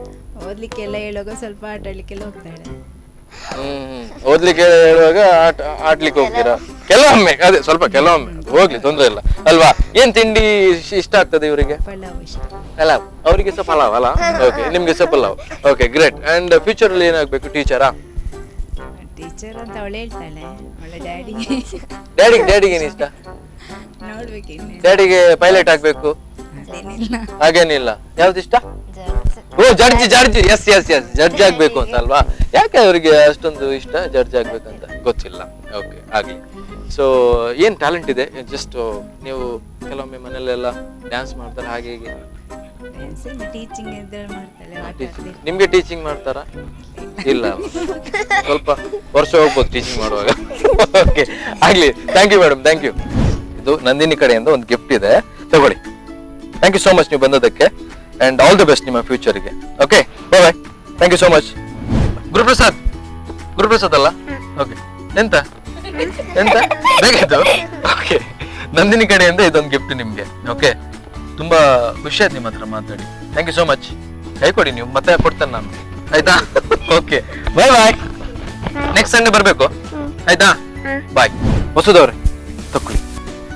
ಓದ್ಲಿಕ್ಕೆಲ್ಲ ಹೇಳುವಾಗ ಸ್ವಲ್ಪ ಆಟ ಆಡ್ಲಿಕ್ಕೆಲ್ಲ ಹೋಗ್ತಾಳೆ. ಓದ್ಲಿಕ್ಕೆ ಹೇಳುವಾಗ ಆಡ್ಲಿಕ್ಕೆ ಹೋಗ್ತೀರಾ? ಕೆಲವೊಮ್ಮೆ ಅದೇ ಸ್ವಲ್ಪ, ಕೆಲವೊಮ್ಮೆ ಹೋಗ್ಲಿ, ತೊಂದ್ರೆ ಇಲ್ಲ ಅಲ್ವಾ? ಏನ್ ತಿಂಡಿ ಇಷ್ಟ ಆಗ್ತದೆ ಇವರಿಗೆ? ಪಲಾವ್. ಅವರಿಗೆ ಸಹ ಪಲಾವ್ ಅಲ್ಲ? ಓಕೆ, ನಿಮ್ಗೆ ಸಹ pulao. Okay, great. And future ಅಲ್ಲಿ ಏನಾಗ್ಬೇಕು? ಟೀಚರಾ? ಟೀಚರ್ ಅಂತ ಅವಳು ಹೇಳ್ತಾಳೆ. ಅವಳ ಡ್ಯಾಡಿಗೆ ಏನ್ ಇಷ್ಟ? ನೋಡ್ಬೇಕು. ಡ್ಯಾಡಿಗೆ ಪೈಲಟ್ ಆಗ್ಬೇಕು ಹಾಗೇನಿಲ್ಲ. ಯಾವ್ದು ಇಷ್ಟ? ಓ, judge. Yes yes yes, judge ಆಗ್ಬೇಕು ಅಂತ ಅಲ್ವಾ? ಯಾಕೆ ಅವರಿಗೆ ಅಷ್ಟೊಂದು ಇಷ್ಟ ಜಡ್ಜ್ ಆಗ್ಬೇಕಂತ? ಗೊತ್ತಿಲ್ಲ. ಓಕೆ, ಆಗ್ಲಿ. ಸೊ ಏನ್ ಟ್ಯಾಲೆಂಟ್ ಇದೆ? ಜಸ್ಟ್ ನೀವು ಕೆಲವೊಮ್ಮೆ ಮನೆಯಲ್ಲೆಲ್ಲ ಡ್ಯಾನ್ಸ್ ಮಾಡ್ತಾರೆ ಹಾಗೆ ಹೀಗೆ? ನಿಮ್ಗೆ ಟೀಚಿಂಗ್ ಮಾಡ್ತಾರಾ? ಇಲ್ಲ, ಸ್ವಲ್ಪ ವರ್ಷ ಹೋಗ್ಬೋದು ಟೀಚಿಂಗ್ ಮಾಡುವಾಗ. ಓಕೆ, ಆಗ್ಲಿ. Thank you madam, thank you. ಇದು ನಂದಿನಿ ಕಡೆಯಿಂದ ಒಂದು ಗಿಫ್ಟ್ ಇದೆ, ತಗೊಳ್ಳಿ. ಥ್ಯಾಂಕ್ ಯು ಸೋ ಮಚ್ ನೀವು ಬಂದದಕ್ಕೆ, ಅಂಡ್ ಆಲ್ ದಿ ಬೆಸ್ಟ್ ನಿಮ್ಮ ಫ್ಯೂಚರ್ಗೆ. Okay, bye bye. Thank you so much. Guruprasad ಅಲ್ಲ? ಓಕೆ, ಎಂತ ಬೇಕಿತ್ತು? ಓಕೆ, ನಂದಿನಿ ಕಡೆಯಿಂದ ಇದೊಂದು ಗಿಫ್ಟ್ ನಿಮ್ಗೆ. ಓಕೆ, ತುಂಬಾ ಖುಷಿ ಆಯ್ತು ನಿಮ್ಮ ಹತ್ರ ಮಾತಾಡಿ. Thank you so much. ಕೈ ಕೊಡಿ, ನೀವು ಮತ್ತೆ ಕೊಡ್ತೇನೆ ನಾನು, ಆಯ್ತಾ? Okay, bye bye. Next Sunday ಬರ್ಬೇಕು ಆಯ್ತಾ? ಬಾಯ್. ಹೊಸದವ್ರೆ ತಕೊಳ್ಳಿ,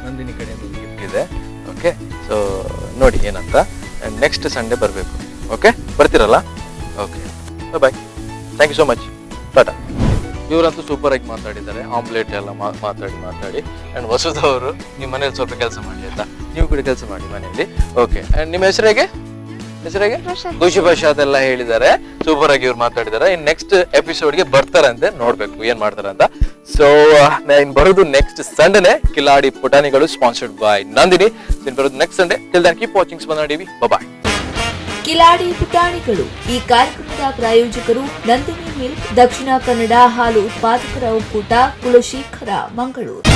ನಂದಿನಿ ಕಡೆಯಿಂದ ಒಂದು ಗಿಫ್ಟ್ ಇದೆ. ಓಕೆ, ಸೊ ನೋಡಿ ಏನಂತ. ಅಂಡ್ ನೆಕ್ಸ್ಟ್ ಸಂಡೇ ಬರಬೇಕು. ಓಕೆ, ಬರ್ತೀರಲ್ಲ? Okay, bye. Thank you so much. ಟಾಟಾ. ಇವರಂತೂ ಸೂಪರ್ ಆಗಿ ಮಾತಾಡಿದ್ದಾರೆ, ಆಮ್ಲೆಟ್ ಎಲ್ಲ ಮಾತಾಡಿ. ಅಂಡ್ ಹೊಸದವರು ನಿಮ್ಮ ಮನೇಲಿ ಸ್ವಲ್ಪ ಕೆಲಸ ಮಾಡಿ ಆಯ್ತಾ? ನೀವು ಕೂಡ ಕೆಲಸ ಮಾಡಿ ಮನೆಯಲ್ಲಿ. ಓಕೆ, ಅಂಡ್ ನಿಮ್ಮ ಹೆಸರಿಗೆ ಖುಷಿ ಪ್ರಸಾದ್ ಎಲ್ಲ ಹೇಳಿದ್ದಾರೆ. ಸೂಪರ್ ಆಗಿ ಇವ್ರು ಮಾತಾಡಿದ್ದಾರೆ. ಇನ್ ನೆಕ್ಸ್ಟ್ ಎಪಿಸೋಡ್ಗೆ ಬರ್ತಾರಂತೆ, ನೋಡ್ಬೇಕು ಏನ್ ಮಾಡ್ತಾರ ಅಂತ. ಸೊ ಇನ್ ಬರೋದು ನೆಕ್ಸ್ಟ್ ಸಂಡೇನೆ, ಕಿಲಾಡಿ ಪುಟಾಣಿಗಳು ಸ್ಪಾನ್ಸರ್ಡ್ ಬೈ ನಂದಿನಿ. ಇನ್ ಬರೋದು next Sunday. Till then keep watching Spandana TV. Bye. ಕಿಲಾಡಿ ಪುಟಾಣಿಗಳು ಈ ಕಾರ್ಯಕ್ರಮದ ಪ್ರಾಯೋಜಕರು ನಂದಿನಿ ಮಿಲ್ಕ್, ದಕ್ಷಿಣ ಕನ್ನಡ ಹಾಲು ಉತ್ಪಾದಕರ ಒಕ್ಕೂಟ, ಕುಲಶೇಖರ, ಮಂಗಳೂರು.